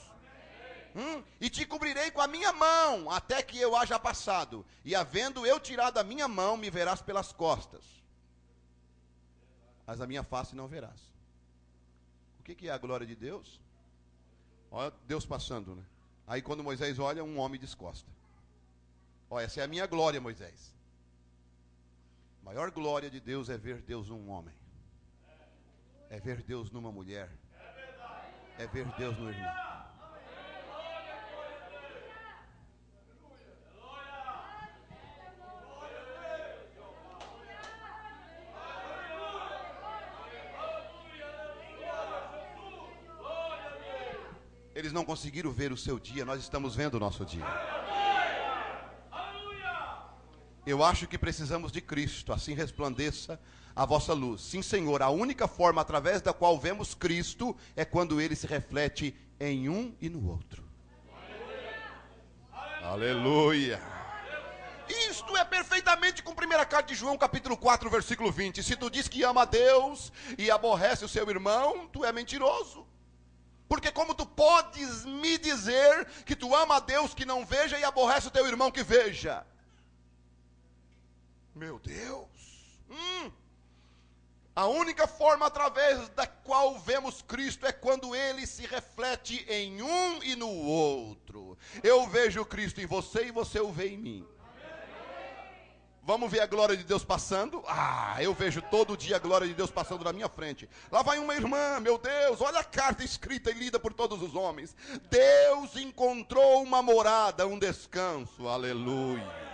E te cobrirei com a minha mão, até que eu haja passado. E havendo eu tirado a minha mão, me verás pelas costas. Mas a minha face não verás. O que é a glória de Deus? Olha Deus passando, né? Aí quando Moisés olha, um homem descosta. Essa é a minha glória, Moisés. A maior glória de Deus é ver Deus num homem. É ver Deus numa mulher. É ver Deus no irmão. Eles não conseguiram ver o seu dia, nós estamos vendo o nosso dia. Eu acho que precisamos de Cristo, assim resplandeça a vossa luz. Sim, Senhor, a única forma através da qual vemos Cristo é quando Ele se reflete em um e no outro. Aleluia. Isto é perfeitamente com a primeira carta de João, capítulo 4, versículo 20. Se tu diz que ama a Deus e aborrece o seu irmão, tu é mentiroso. Porque como tu podes me dizer que tu ama a Deus que não veja e aborrece o teu irmão que veja? Meu Deus. A única forma através da qual vemos Cristo é quando Ele se reflete em um e no outro. Eu vejo Cristo em você e você o vê em mim. Vamos ver a glória de Deus passando? Ah, eu vejo todo dia a glória de Deus passando na minha frente. Lá vai uma irmã, meu Deus, olha a carta escrita e lida por todos os homens. Deus encontrou uma morada, um descanso, aleluia.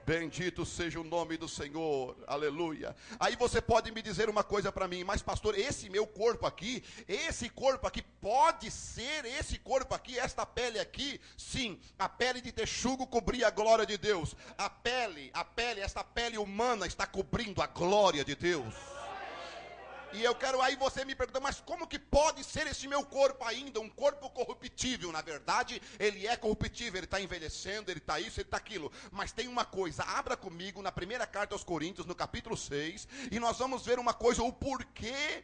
Bendito seja o nome do Senhor, aleluia. Aí você pode me dizer uma coisa para mim, mas pastor, esse meu corpo aqui, pode ser esse corpo aqui, esta pele aqui? Sim, a pele de texugo cobria a glória de Deus. Esta pele humana está cobrindo a glória de Deus. E eu quero, aí você me pergunta, mas como que pode ser esse meu corpo ainda, um corpo corruptível? Na verdade, ele é corruptível, ele está envelhecendo, ele está isso, ele está aquilo. Mas tem uma coisa, abra comigo na primeira carta aos Coríntios, no capítulo 6, e nós vamos ver uma coisa, o porquê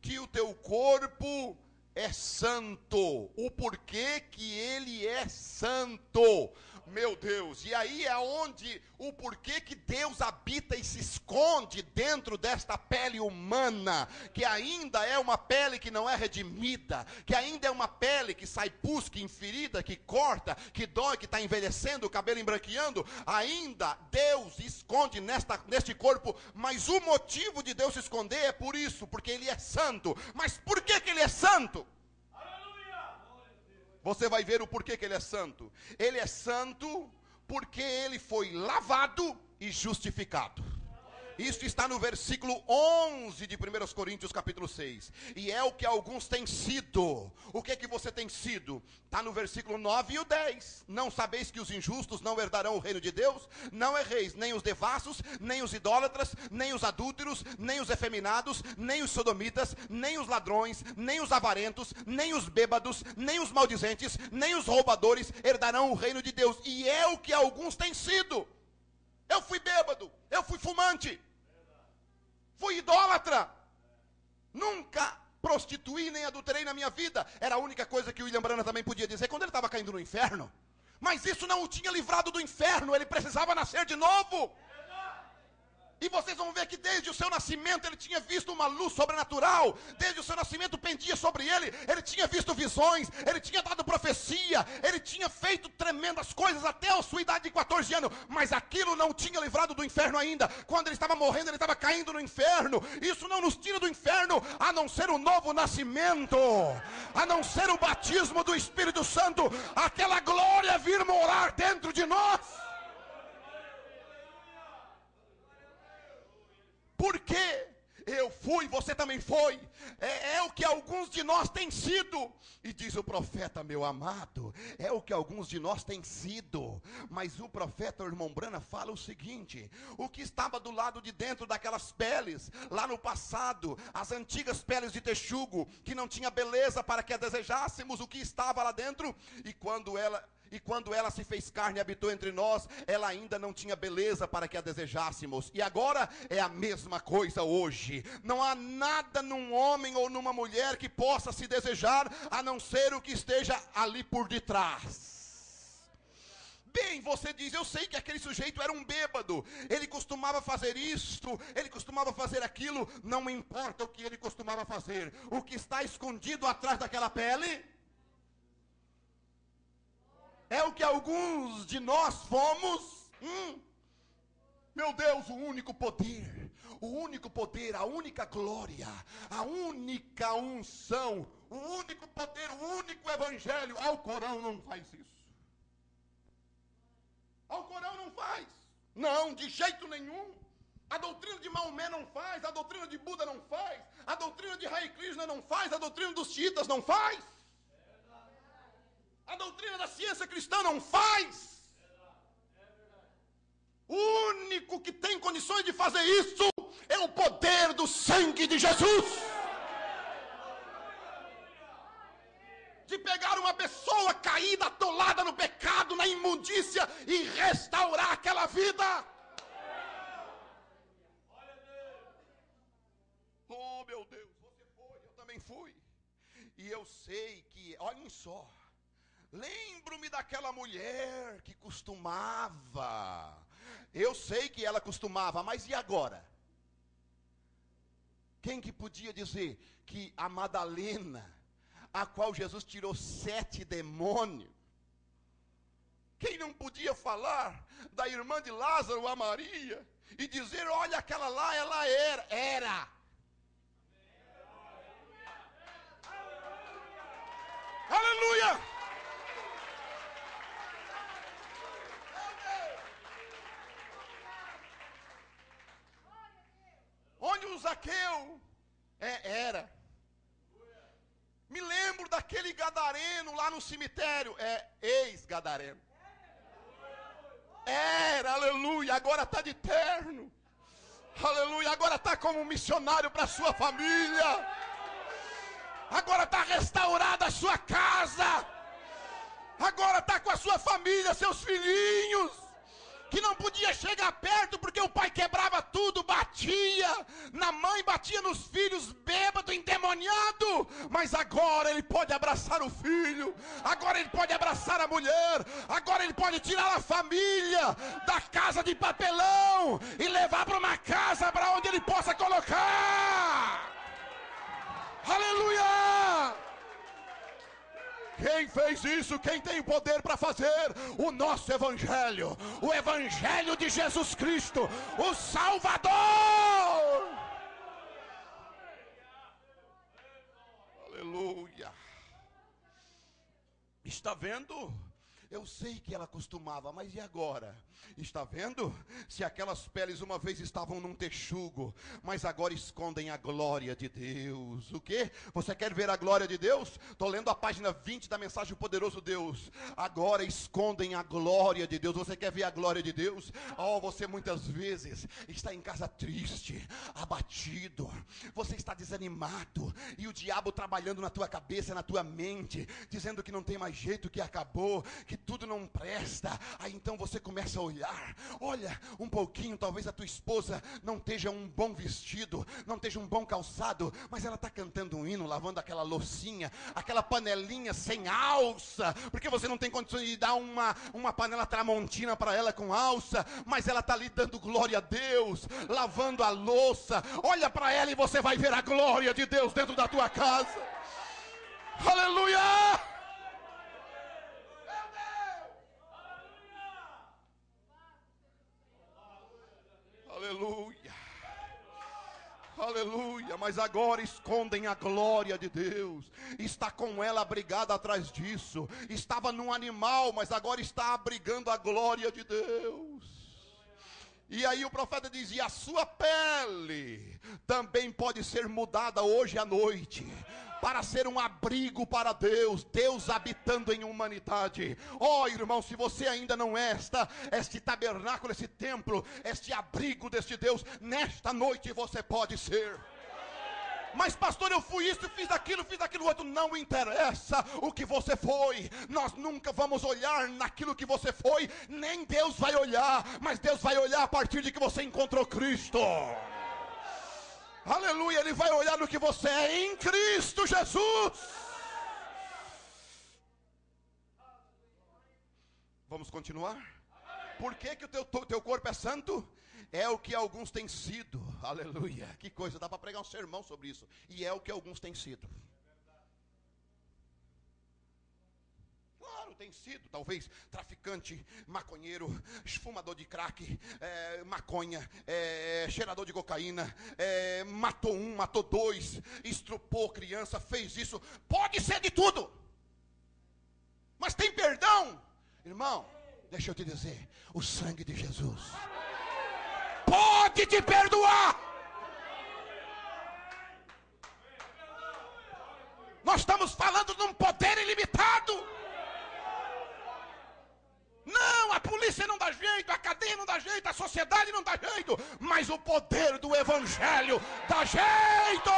que o teu corpo é santo, o porquê que ele é santo, meu Deus. E aí é onde o porquê que Deus habita e se esconde dentro desta pele humana, que ainda é uma pele que não é redimida, que ainda é uma pele que sai pus, que ferida, que corta, que dói, que está envelhecendo, o cabelo embranqueando. Ainda Deus esconde neste corpo, mas o motivo de Deus se esconder é por isso, porque ele é santo. Mas por que ele é santo? Você vai ver o porquê que ele é santo. Ele é santo porque ele foi lavado e justificado. Isso está no versículo 11 de 1 Coríntios capítulo 6. E é o que alguns têm sido. O que é que você tem sido? Está no versículo 9 e o 10. Não sabeis que os injustos não herdarão o reino de Deus? Não erreis, nem os devassos, nem os idólatras, nem os adúlteros, nem os efeminados, nem os sodomitas, nem os ladrões, nem os avarentos, nem os bêbados, nem os maldizentes, nem os roubadores herdarão o reino de Deus. E é o que alguns têm sido. Eu fui bêbado, eu fui fumante, fui idólatra, nunca prostituí nem adulterei na minha vida. Era a única coisa que o William Branham também podia dizer quando ele estava caindo no inferno. Mas isso não o tinha livrado do inferno, ele precisava nascer de novo. E vocês vão ver que desde o seu nascimento ele tinha visto uma luz sobrenatural. Desde o seu nascimento pendia sobre ele. Ele tinha visto visões, ele tinha dado profecia, ele tinha feito tremendas coisas até a sua idade de 14 anos. Mas aquilo não tinha livrado do inferno ainda. Quando ele estava morrendo, ele estava caindo no inferno. Isso não nos tira do inferno, a não ser o novo nascimento, a não ser o batismo do Espírito Santo, aquela glória vir morar dentro de nós. Porque eu fui, você também foi. É o que alguns de nós têm sido. E diz o profeta, meu amado, é o que alguns de nós têm sido. Mas o profeta, o irmão Branham, fala o seguinte: o que estava do lado de dentro daquelas peles, lá no passado, as antigas peles de texugo, que não tinha beleza para que a desejássemos, o que estava lá dentro, e quando ela se fez carne e habitou entre nós, ela ainda não tinha beleza para que a desejássemos. E agora é a mesma coisa hoje. Não há nada num homem ou numa mulher que possa se desejar, a não ser o que esteja ali por detrás. Bem, você diz, eu sei que aquele sujeito era um bêbado, ele costumava fazer isto, ele costumava fazer aquilo. Não importa o que ele costumava fazer, o que está escondido atrás daquela pele é o que alguns de nós fomos. Meu Deus, o único poder, a única glória, a única unção, o único poder, o único evangelho. Alcorão não faz isso. Alcorão não faz. Não, de jeito nenhum. A doutrina de Maomé não faz, a doutrina de Buda não faz, a doutrina de Hare Krishna não faz, a doutrina dos xiitas não faz. A doutrina da ciência cristã não faz. O único que tem condições de fazer isso é o poder do sangue de Jesus. De pegar uma pessoa caída, atolada no pecado, na imundícia, e restaurar aquela vida. Oh, meu Deus, você foi, eu também fui. E eu sei que, olhem só, lembro-me daquela mulher que costumava. Eu sei que ela costumava, mas e agora? Quem que podia dizer que a Madalena, a qual Jesus tirou 7 demônios, Quem não podia falar da irmã de Lázaro, a Maria, e dizer, olha, aquela lá, ela era. Aleluia! Onde o Zaqueu era. Me lembro daquele gadareno lá no cemitério, ex-gadareno. Era, aleluia, agora está de terno. Aleluia, agora está como um missionário para a sua família. Agora está restaurada a sua casa. Agora está com a sua família, seus filhinhos, que não podia chegar perto porque o pai quebrava tudo, batia na mãe, batia nos filhos, bêbado, endemoniado. Mas agora ele pode abraçar o filho, agora ele pode abraçar a mulher, agora ele pode tirar a família da casa de papelão e levar para uma casa para onde ele possa colocar. Aleluia! Quem fez isso? Quem tem o poder para fazer? O nosso evangelho, o evangelho de Jesus Cristo, o Salvador. Aleluia. Está vendo? Eu sei que ela costumava, mas e agora? Está vendo? Se aquelas peles uma vez estavam num texugo, mas agora escondem a glória de Deus. O quê? Você quer ver a glória de Deus? Estou lendo a página 20 da mensagem O Poderoso Deus. Agora escondem a glória de Deus. Você quer ver a glória de Deus? Oh, você muitas vezes está em casa triste, abatido. Você está desanimado. E o diabo trabalhando na tua cabeça, na tua mente, dizendo que não tem mais jeito, que acabou, que tudo não presta. Aí então você começa a olhar, olha um pouquinho, talvez a tua esposa não esteja um bom vestido, não esteja um bom calçado, mas ela está cantando um hino, lavando aquela loucinha, aquela panelinha sem alça, porque você não tem condições de dar uma panela tramontina para ela com alça, mas ela está ali dando glória a Deus, lavando a louça. Olha para ela e você vai ver a glória de Deus dentro da tua casa. Aleluia! Aleluia, aleluia, mas agora escondem a glória de Deus. Está com ela abrigada atrás disso. Estava num animal, mas agora está abrigando a glória de Deus. E aí o profeta dizia, a sua pele também pode ser mudada hoje à noite, para ser um abrigo para Deus, Deus habitando em humanidade. Oh irmão, se você ainda não é este tabernáculo, esse templo, este abrigo deste Deus, nesta noite você pode ser. Mas pastor, eu fui isso, fiz aquilo outro. Não interessa o que você foi. Nós nunca vamos olhar naquilo que você foi, nem Deus vai olhar, mas Deus vai olhar a partir de que você encontrou Cristo. Aleluia, Ele vai olhar no que você é em Cristo Jesus. Vamos continuar? Por que que o teu corpo é santo? É o que alguns têm sido. Aleluia, que coisa, dá para pregar um sermão sobre isso. E é o que alguns têm sido. Claro, tem sido, talvez, traficante, maconheiro, esfumador de crack, maconha, cheirador de cocaína, matou um, matou dois, estrupou criança, fez isso. Pode ser de tudo. Mas tem perdão? Irmão, deixa eu te dizer, o sangue de Jesus pode te perdoar. Nós estamos falando de um poder ilimitado. Não, a polícia não dá jeito, a cadeia não dá jeito, a sociedade não dá jeito, mas o poder do evangelho dá jeito.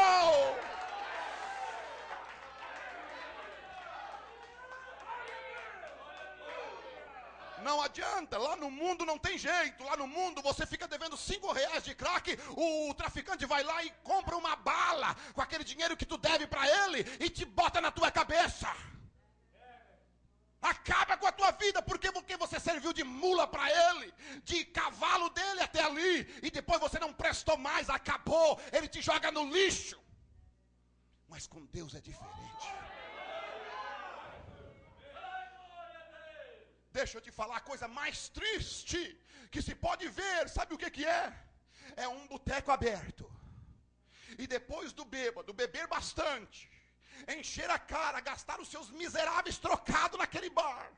Não adianta, lá no mundo não tem jeito. Lá no mundo você fica devendo R$5 de crack, o traficante vai lá e compra uma bala com aquele dinheiro que tu deve para ele e te bota na tua cabeça. Acaba com a tua vida, porque você serviu de mula para ele, de cavalo dele até ali, e depois você não prestou mais, acabou, ele te joga no lixo. Mas com Deus é diferente. Deixa eu te falar, a coisa mais triste que se pode ver, sabe o que é? É um boteco aberto. E depois do bêbado beber bastante, encher a cara, gastar os seus miseráveis trocados naquele bar,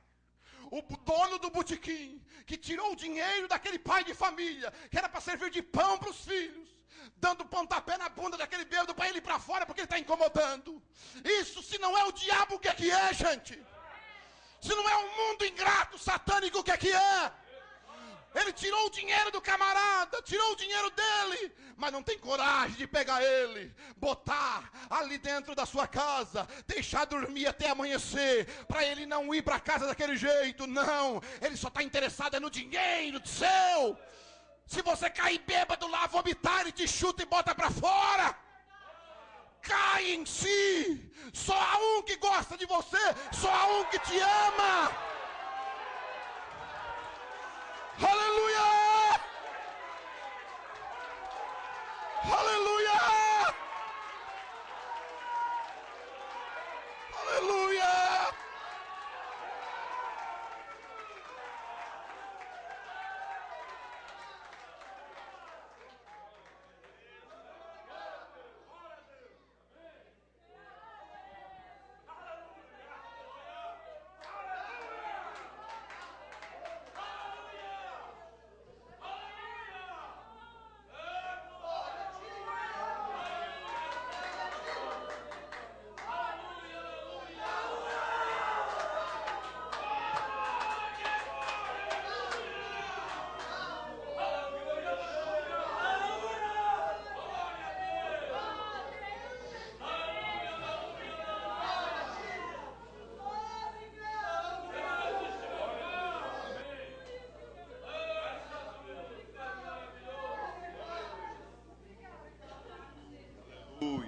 o dono do botequim, que tirou o dinheiro daquele pai de família, que era para servir de pão para os filhos, dando pontapé na bunda daquele bêbado para ele ir para fora porque ele está incomodando. Isso, se não é o diabo, o que é, gente? Se não é um mundo ingrato, satânico, o que é? Ele tirou o dinheiro do camarada, tirou o dinheiro dele, mas não tem coragem de pegar ele, botar ali dentro da sua casa, deixar dormir até amanhecer, para ele não ir para casa daquele jeito. Não, ele só está interessado no dinheiro seu. Se você cair bêbado lá, vomitar, ele te chuta e bota para fora. Cai em si. Só há um que gosta de você, só há um que te ama. Aleluia! Aleluia! Aleluia!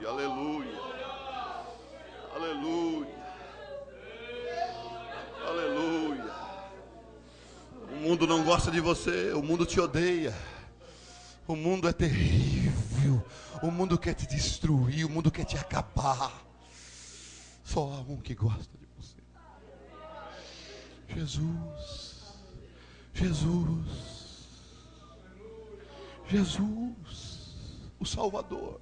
Aleluia, aleluia, aleluia. O mundo não gosta de você, o mundo te odeia, o mundo é terrível, o mundo quer te destruir, o mundo quer te acabar. Só há um que gosta de você: Jesus, Jesus, Jesus, o Salvador.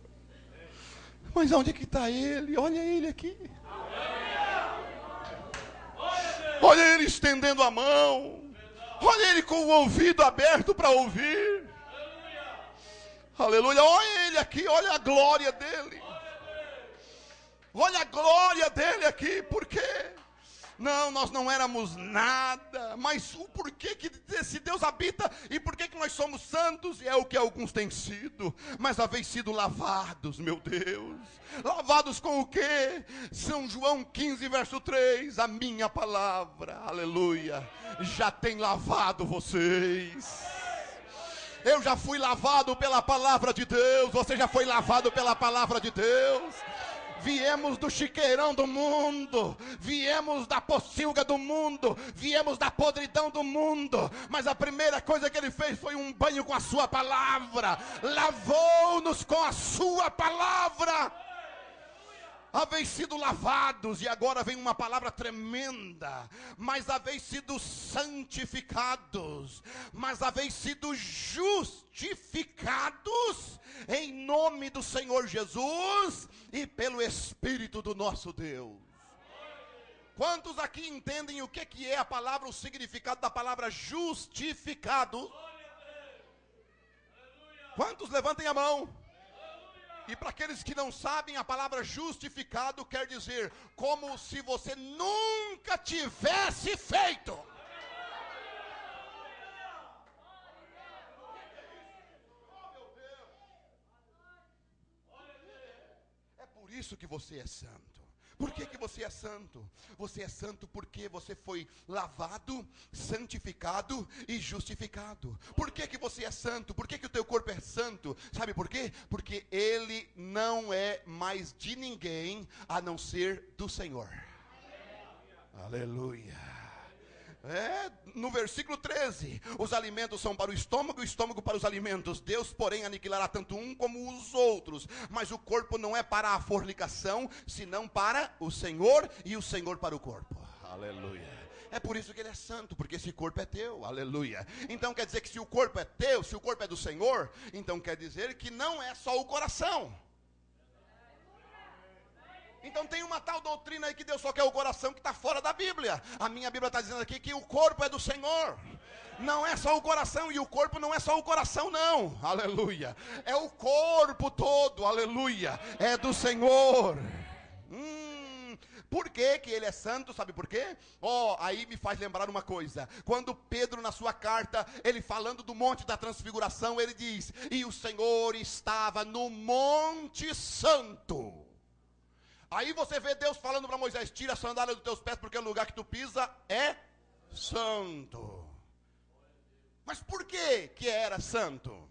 Mas onde é que está ele? Olha ele aqui. Olha ele estendendo a mão. Olha ele com o ouvido aberto para ouvir. Aleluia. Olha ele aqui, olha a glória dele. Olha a glória dele aqui. Por quê? Não, nós não éramos nada, mas o porquê que esse Deus habita e porquê que nós somos santos é o que alguns têm sido, mas haveis sido lavados, meu Deus. Lavados com o quê? São João 15, verso 3, a minha palavra, aleluia, já tem lavado vocês. Eu já fui lavado pela palavra de Deus, você já foi lavado pela palavra de Deus. Viemos do chiqueirão do mundo, viemos da pocilga do mundo, viemos da podridão do mundo, mas a primeira coisa que ele fez foi um banho com a sua palavra, lavou-nos com a sua palavra. Haveis sido lavados, e agora vem uma palavra tremenda, mas haveis sido santificados, mas haveis sido justificados em nome do Senhor Jesus e pelo Espírito do nosso Deus. Quantos aqui entendem o que é a palavra, o significado da palavra justificado? Quantos levantem a mão? E para aqueles que não sabem, a palavra justificado quer dizer como se você nunca tivesse feito. É por isso que você é santo. Por que você é santo? Você é santo porque você foi lavado, santificado e justificado. Por que você é santo? Por que o teu corpo é santo? Sabe por quê? Porque ele não é mais de ninguém a não ser do Senhor. Aleluia. No versículo 13, os alimentos são para o estômago para os alimentos. Deus, porém, aniquilará tanto um como os outros. Mas o corpo não é para a fornicação, senão para o Senhor, e o Senhor para o corpo. Aleluia. É por isso que ele é santo, porque esse corpo é teu, aleluia. Então quer dizer que se o corpo é teu, se o corpo é do Senhor, então quer dizer que não é só o coração. Então tem uma tal doutrina aí que Deus só quer o coração, que está fora da Bíblia. A minha Bíblia está dizendo aqui que o corpo é do Senhor. Não é só o coração, e o corpo não é só o coração não, aleluia. É o corpo todo, aleluia. É do Senhor. Por que que ele é santo? Sabe por quê? Aí me faz lembrar uma coisa. Quando Pedro, na sua carta, ele falando do monte da transfiguração, ele diz: e o Senhor estava no monte santo. Aí você vê Deus falando para Moisés: tira a sandália dos teus pés, porque o lugar que tu pisa é santo. Mas por que que era santo?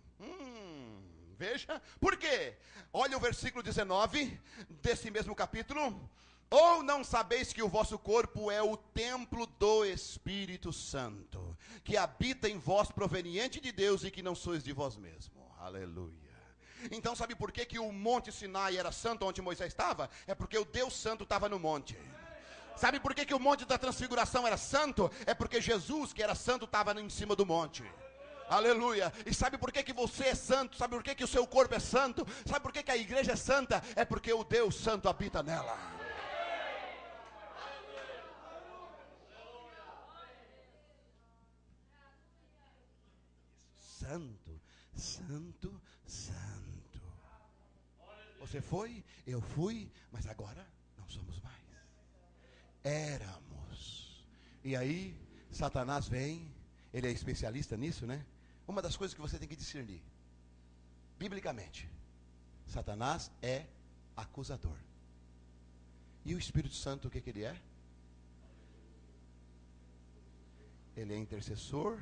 Veja, por quê? Olha o versículo 19 desse mesmo capítulo. Ou não sabeis que o vosso corpo é o templo do Espírito Santo, que habita em vós, proveniente de Deus, e que não sois de vós mesmos. Aleluia. Então sabe por que que o monte Sinai era santo onde Moisés estava? É porque o Deus Santo estava no monte. Sabe por que que o monte da transfiguração era santo? É porque Jesus, que era santo, estava em cima do monte. Aleluia. E sabe por que que você é santo? Sabe por que que o seu corpo é santo? Sabe por que que a igreja é santa? É porque o Deus Santo habita nela. Santo, santo, santo. Você foi, eu fui, mas agora não somos mais. Éramos. E aí, Satanás vem, ele é especialista nisso, né? Uma das coisas que você tem que discernir, biblicamente, Satanás é acusador. E o Espírito Santo, o que que ele é? Ele é intercessor.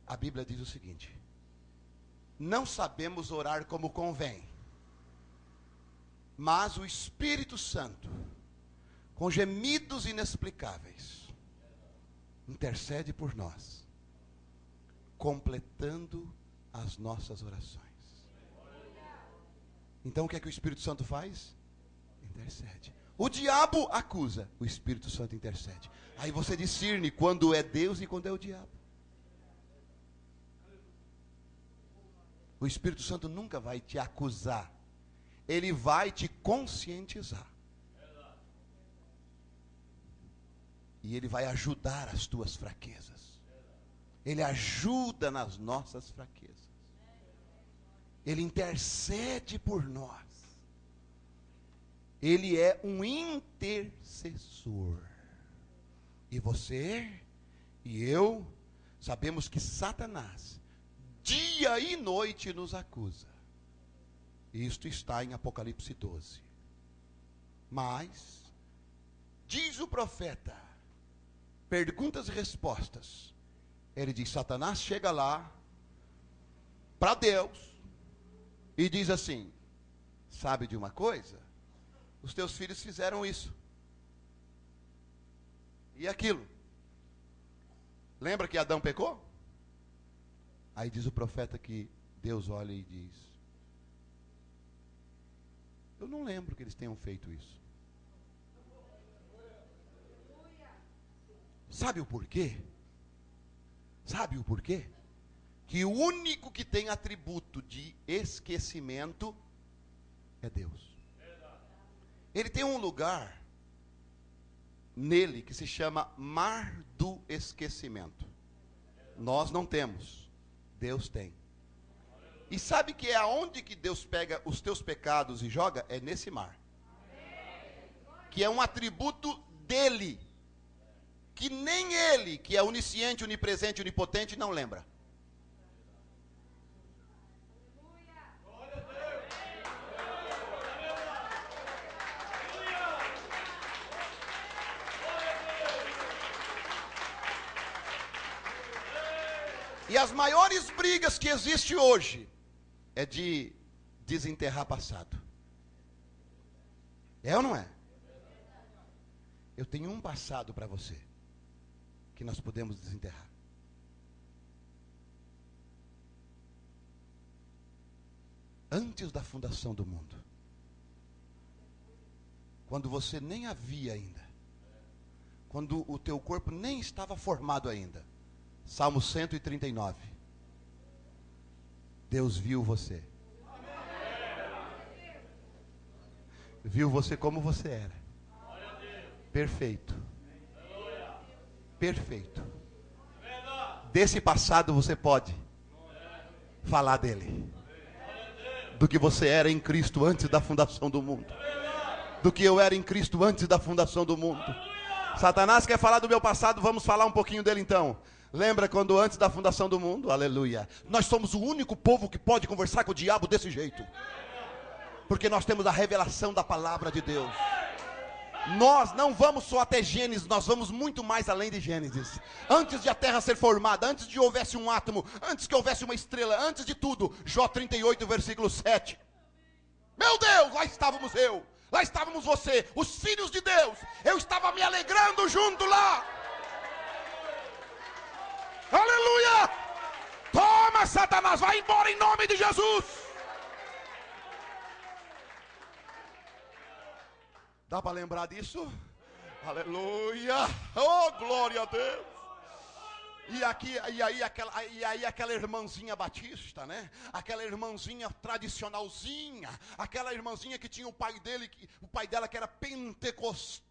A Bíblia diz o seguinte: não sabemos orar como convém, mas o Espírito Santo, com gemidos inexplicáveis, intercede por nós, completando as nossas orações. Então o que é que o Espírito Santo faz? Intercede. O diabo acusa, o Espírito Santo intercede. Aí você discerne quando é Deus e quando é o diabo. O Espírito Santo nunca vai te acusar. Ele vai te conscientizar. E ele vai ajudar as tuas fraquezas. Ele ajuda nas nossas fraquezas. Ele intercede por nós. Ele é um intercessor. E você e eu sabemos que Satanás dia e noite nos acusa. Isto está em Apocalipse 12. Mas diz o profeta, perguntas e respostas. Ele diz: Satanás chega lá para Deus e diz assim: sabe de uma coisa? Os teus filhos fizeram isso e aquilo. Lembra que Adão pecou? Aí diz o profeta que Deus olha e diz: eu não lembro que eles tenham feito isso. Sabe o porquê? Sabe o porquê? Que o único que tem atributo de esquecimento é Deus. Ele tem um lugar nele que se chama mar do esquecimento. Nós não temos, Deus tem. E sabe que é aonde que Deus pega os teus pecados e joga? É nesse mar. Que é um atributo dele, que nem ele, que é onisciente, onipresente, onipotente, não lembra. E as maiores brigas que existem hoje é de desenterrar passado. É ou não é? Eu tenho um passado para você que nós podemos desenterrar. Antes da fundação do mundo, quando você nem havia ainda, quando o teu corpo nem estava formado ainda. Salmo 139. Deus viu você. Viu você como você era. Perfeito. Perfeito. Desse passado você pode falar dele. Do que você era em Cristo antes da fundação do mundo. Do que eu era em Cristo antes da fundação do mundo. Satanás quer falar do meu passado, vamos falar um pouquinho dele então. Lembra quando antes da fundação do mundo? Aleluia. Nós somos o único povo que pode conversar com o diabo desse jeito. Porque nós temos a revelação da palavra de Deus. Nós não vamos só até Gênesis, nós vamos muito mais além de Gênesis. Antes de a terra ser formada, antes de houvesse um átomo, antes que houvesse uma estrela, antes de tudo, Jó 38, versículo 7. Meu Deus, lá estávamos eu, lá estávamos você, os filhos de Deus. Eu estava me alegrando junto lá. Aleluia! Toma, Satanás, vai embora em nome de Jesus. Dá para lembrar disso? Aleluia! Oh, glória a Deus! E aí aquela irmãzinha batista, né? Aquela irmãzinha tradicionalzinha, aquela irmãzinha que tinha o pai dela que era pentecostal.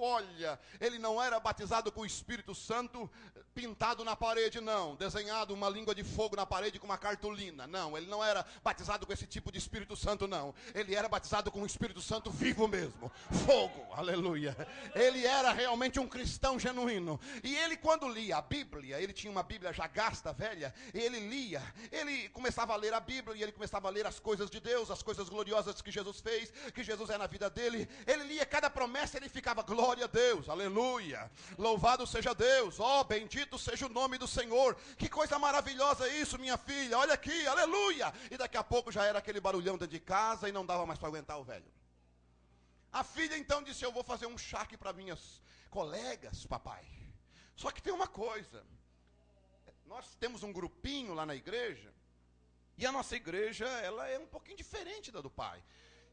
Olha, ele não era batizado com o Espírito Santo pintado na parede, não, desenhado uma língua de fogo na parede com uma cartolina, não, ele não era batizado com esse tipo de Espírito Santo, não, ele era batizado com o Espírito Santo vivo mesmo, fogo, aleluia. Ele era realmente um cristão genuíno. E ele, quando lia a Bíblia, ele tinha uma Bíblia já gasta, velha, ele lia, ele começava a ler a Bíblia, e ele começava a ler as coisas de Deus, as coisas gloriosas que Jesus fez, que Jesus é na vida dele. Ele lia cada promessa, ele ficava, glória a Deus, aleluia, louvado seja Deus, ó, bendito seja o nome do Senhor. Que coisa maravilhosa isso, minha filha, olha aqui, aleluia. E daqui a pouco já era aquele barulhão dentro de casa e não dava mais para aguentar o velho. A filha então disse, eu vou fazer um chá aqui para minhas colegas, papai. Só que tem uma coisa, nós temos um grupinho lá na igreja, e a nossa igreja, ela é um pouquinho diferente da do pai.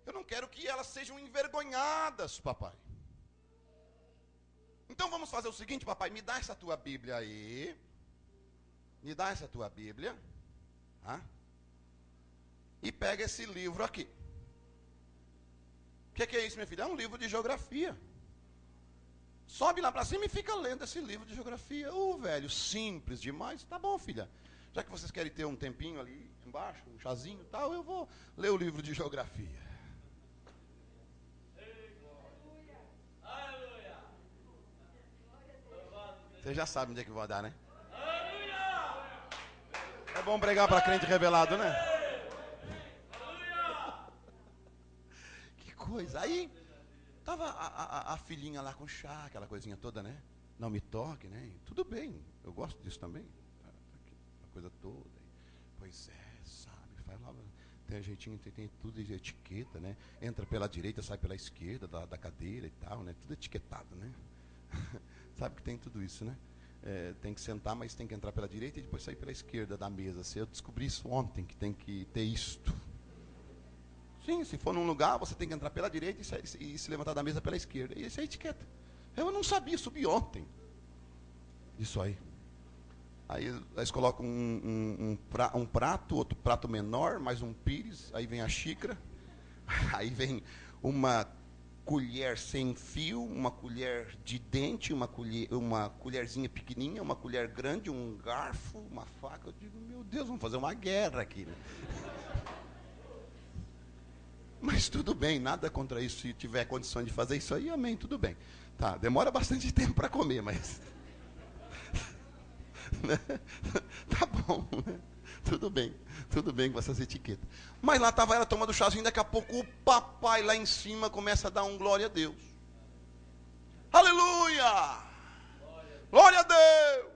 Eu não quero que elas sejam envergonhadas, papai. Então vamos fazer o seguinte, papai, me dá essa tua Bíblia aí. Me dá essa tua Bíblia. Tá? E pega esse livro aqui. O que é isso, minha filha? É um livro de geografia. Sobe lá para cima e fica lendo esse livro de geografia. Velho, simples demais. Tá bom, filha. Já que vocês querem ter um tempinho ali embaixo, um chazinho e tal, eu vou ler o livro de geografia. Você já sabe onde é que eu vou dar, né? É bom pregar para crente revelado, né? Que coisa. Aí, tava a filhinha lá com chá, aquela coisinha toda, né? Não me toque, né? Tudo bem, eu gosto disso também. A coisa toda. Pois é, sabe? Faz lá, tem jeitinho, tem tudo de etiqueta, né? Entra pela direita, sai pela esquerda da cadeira e tal, né? Tudo etiquetado, né? Sabe que tem tudo isso, né? Tem que sentar, mas tem que entrar pela direita e depois sair pela esquerda da mesa. Eu descobri isso ontem, que tem que ter isto. Sim, se for num lugar, você tem que entrar pela direita e se levantar da mesa pela esquerda. E isso é etiqueta. Eu não sabia, subi ontem. Isso aí. Aí eles colocam um prato, outro prato menor, mais um pires, aí vem a xícara, aí vem uma colher sem fio, uma colher de dente, uma colherzinha pequenininha, uma colher grande, um garfo, uma faca. Eu digo, meu Deus, vamos fazer uma guerra aqui, né? Mas tudo bem, nada contra isso. Se tiver condição de fazer isso aí, amém, tudo bem. Tá, demora bastante tempo para comer, mas tá bom, né? Tudo bem com essas etiquetas. Mas lá estava ela tomando chazinho, daqui a pouco o papai lá em cima começa a dar um glória a Deus. Aleluia! Glória a Deus!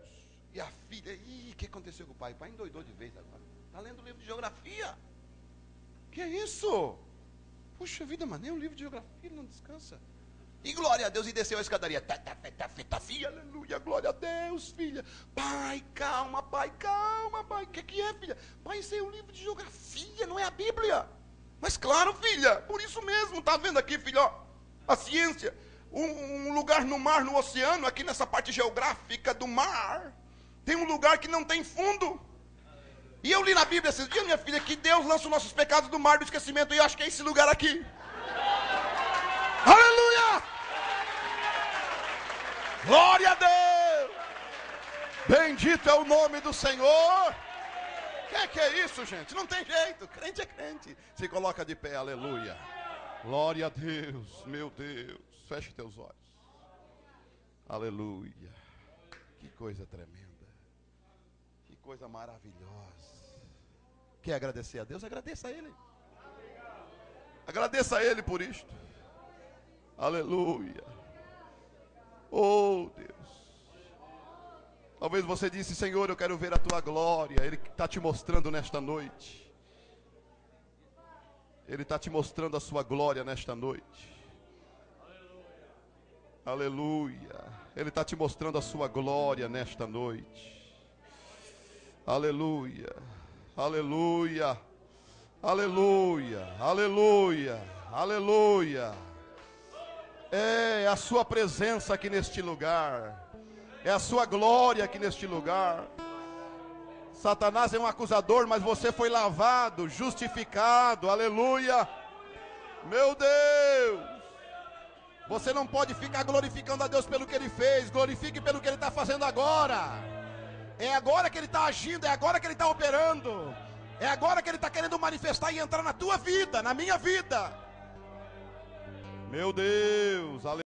E a filha, o que aconteceu com o pai? O pai endoidou de vez agora. Está lendo o livro de geografia. Que é isso? Puxa vida, mas nem o livro de geografia ele não descansa. E glória a Deus, e desceu a escadaria. Aleluia, glória a Deus, filha. Pai, calma, pai. O que é, filha? Pai, isso é um livro de geografia, não é a Bíblia. Mas claro, filha, por isso mesmo, tá vendo aqui, filha, ó, a ciência. um lugar no mar, no oceano, aqui nessa parte geográfica do mar, tem um lugar que não tem fundo. E eu li na Bíblia esses dias, minha filha, que Deus lança os nossos pecados do mar do esquecimento, e eu acho que é esse lugar aqui. Aleluia! Glória a Deus! Bendito é o nome do Senhor. Que é isso, gente? Não tem jeito, crente é crente. Se coloca de pé, aleluia. Glória a Deus, meu Deus. Feche teus olhos. Aleluia. Que coisa tremenda. Que coisa maravilhosa. Quer agradecer a Deus? Agradeça a Ele. Agradeça a Ele por isto. Aleluia. Oh Deus. Talvez você disse: Senhor, eu quero ver a tua glória. Ele está te mostrando nesta noite. Ele está te mostrando a sua glória nesta noite. Aleluia. Ele está te mostrando a sua glória nesta noite. Aleluia. Aleluia. Aleluia. Aleluia. Aleluia. É a sua presença aqui neste lugar. É a sua glória aqui neste lugar. Satanás é um acusador, mas você foi lavado, justificado. Aleluia. Meu Deus. Você não pode ficar glorificando a Deus pelo que Ele fez. Glorifique pelo que Ele está fazendo agora. É agora que Ele está agindo, é agora que Ele está operando. É agora que Ele está querendo manifestar e entrar na tua vida, na minha vida. Meu Deus, aleluia.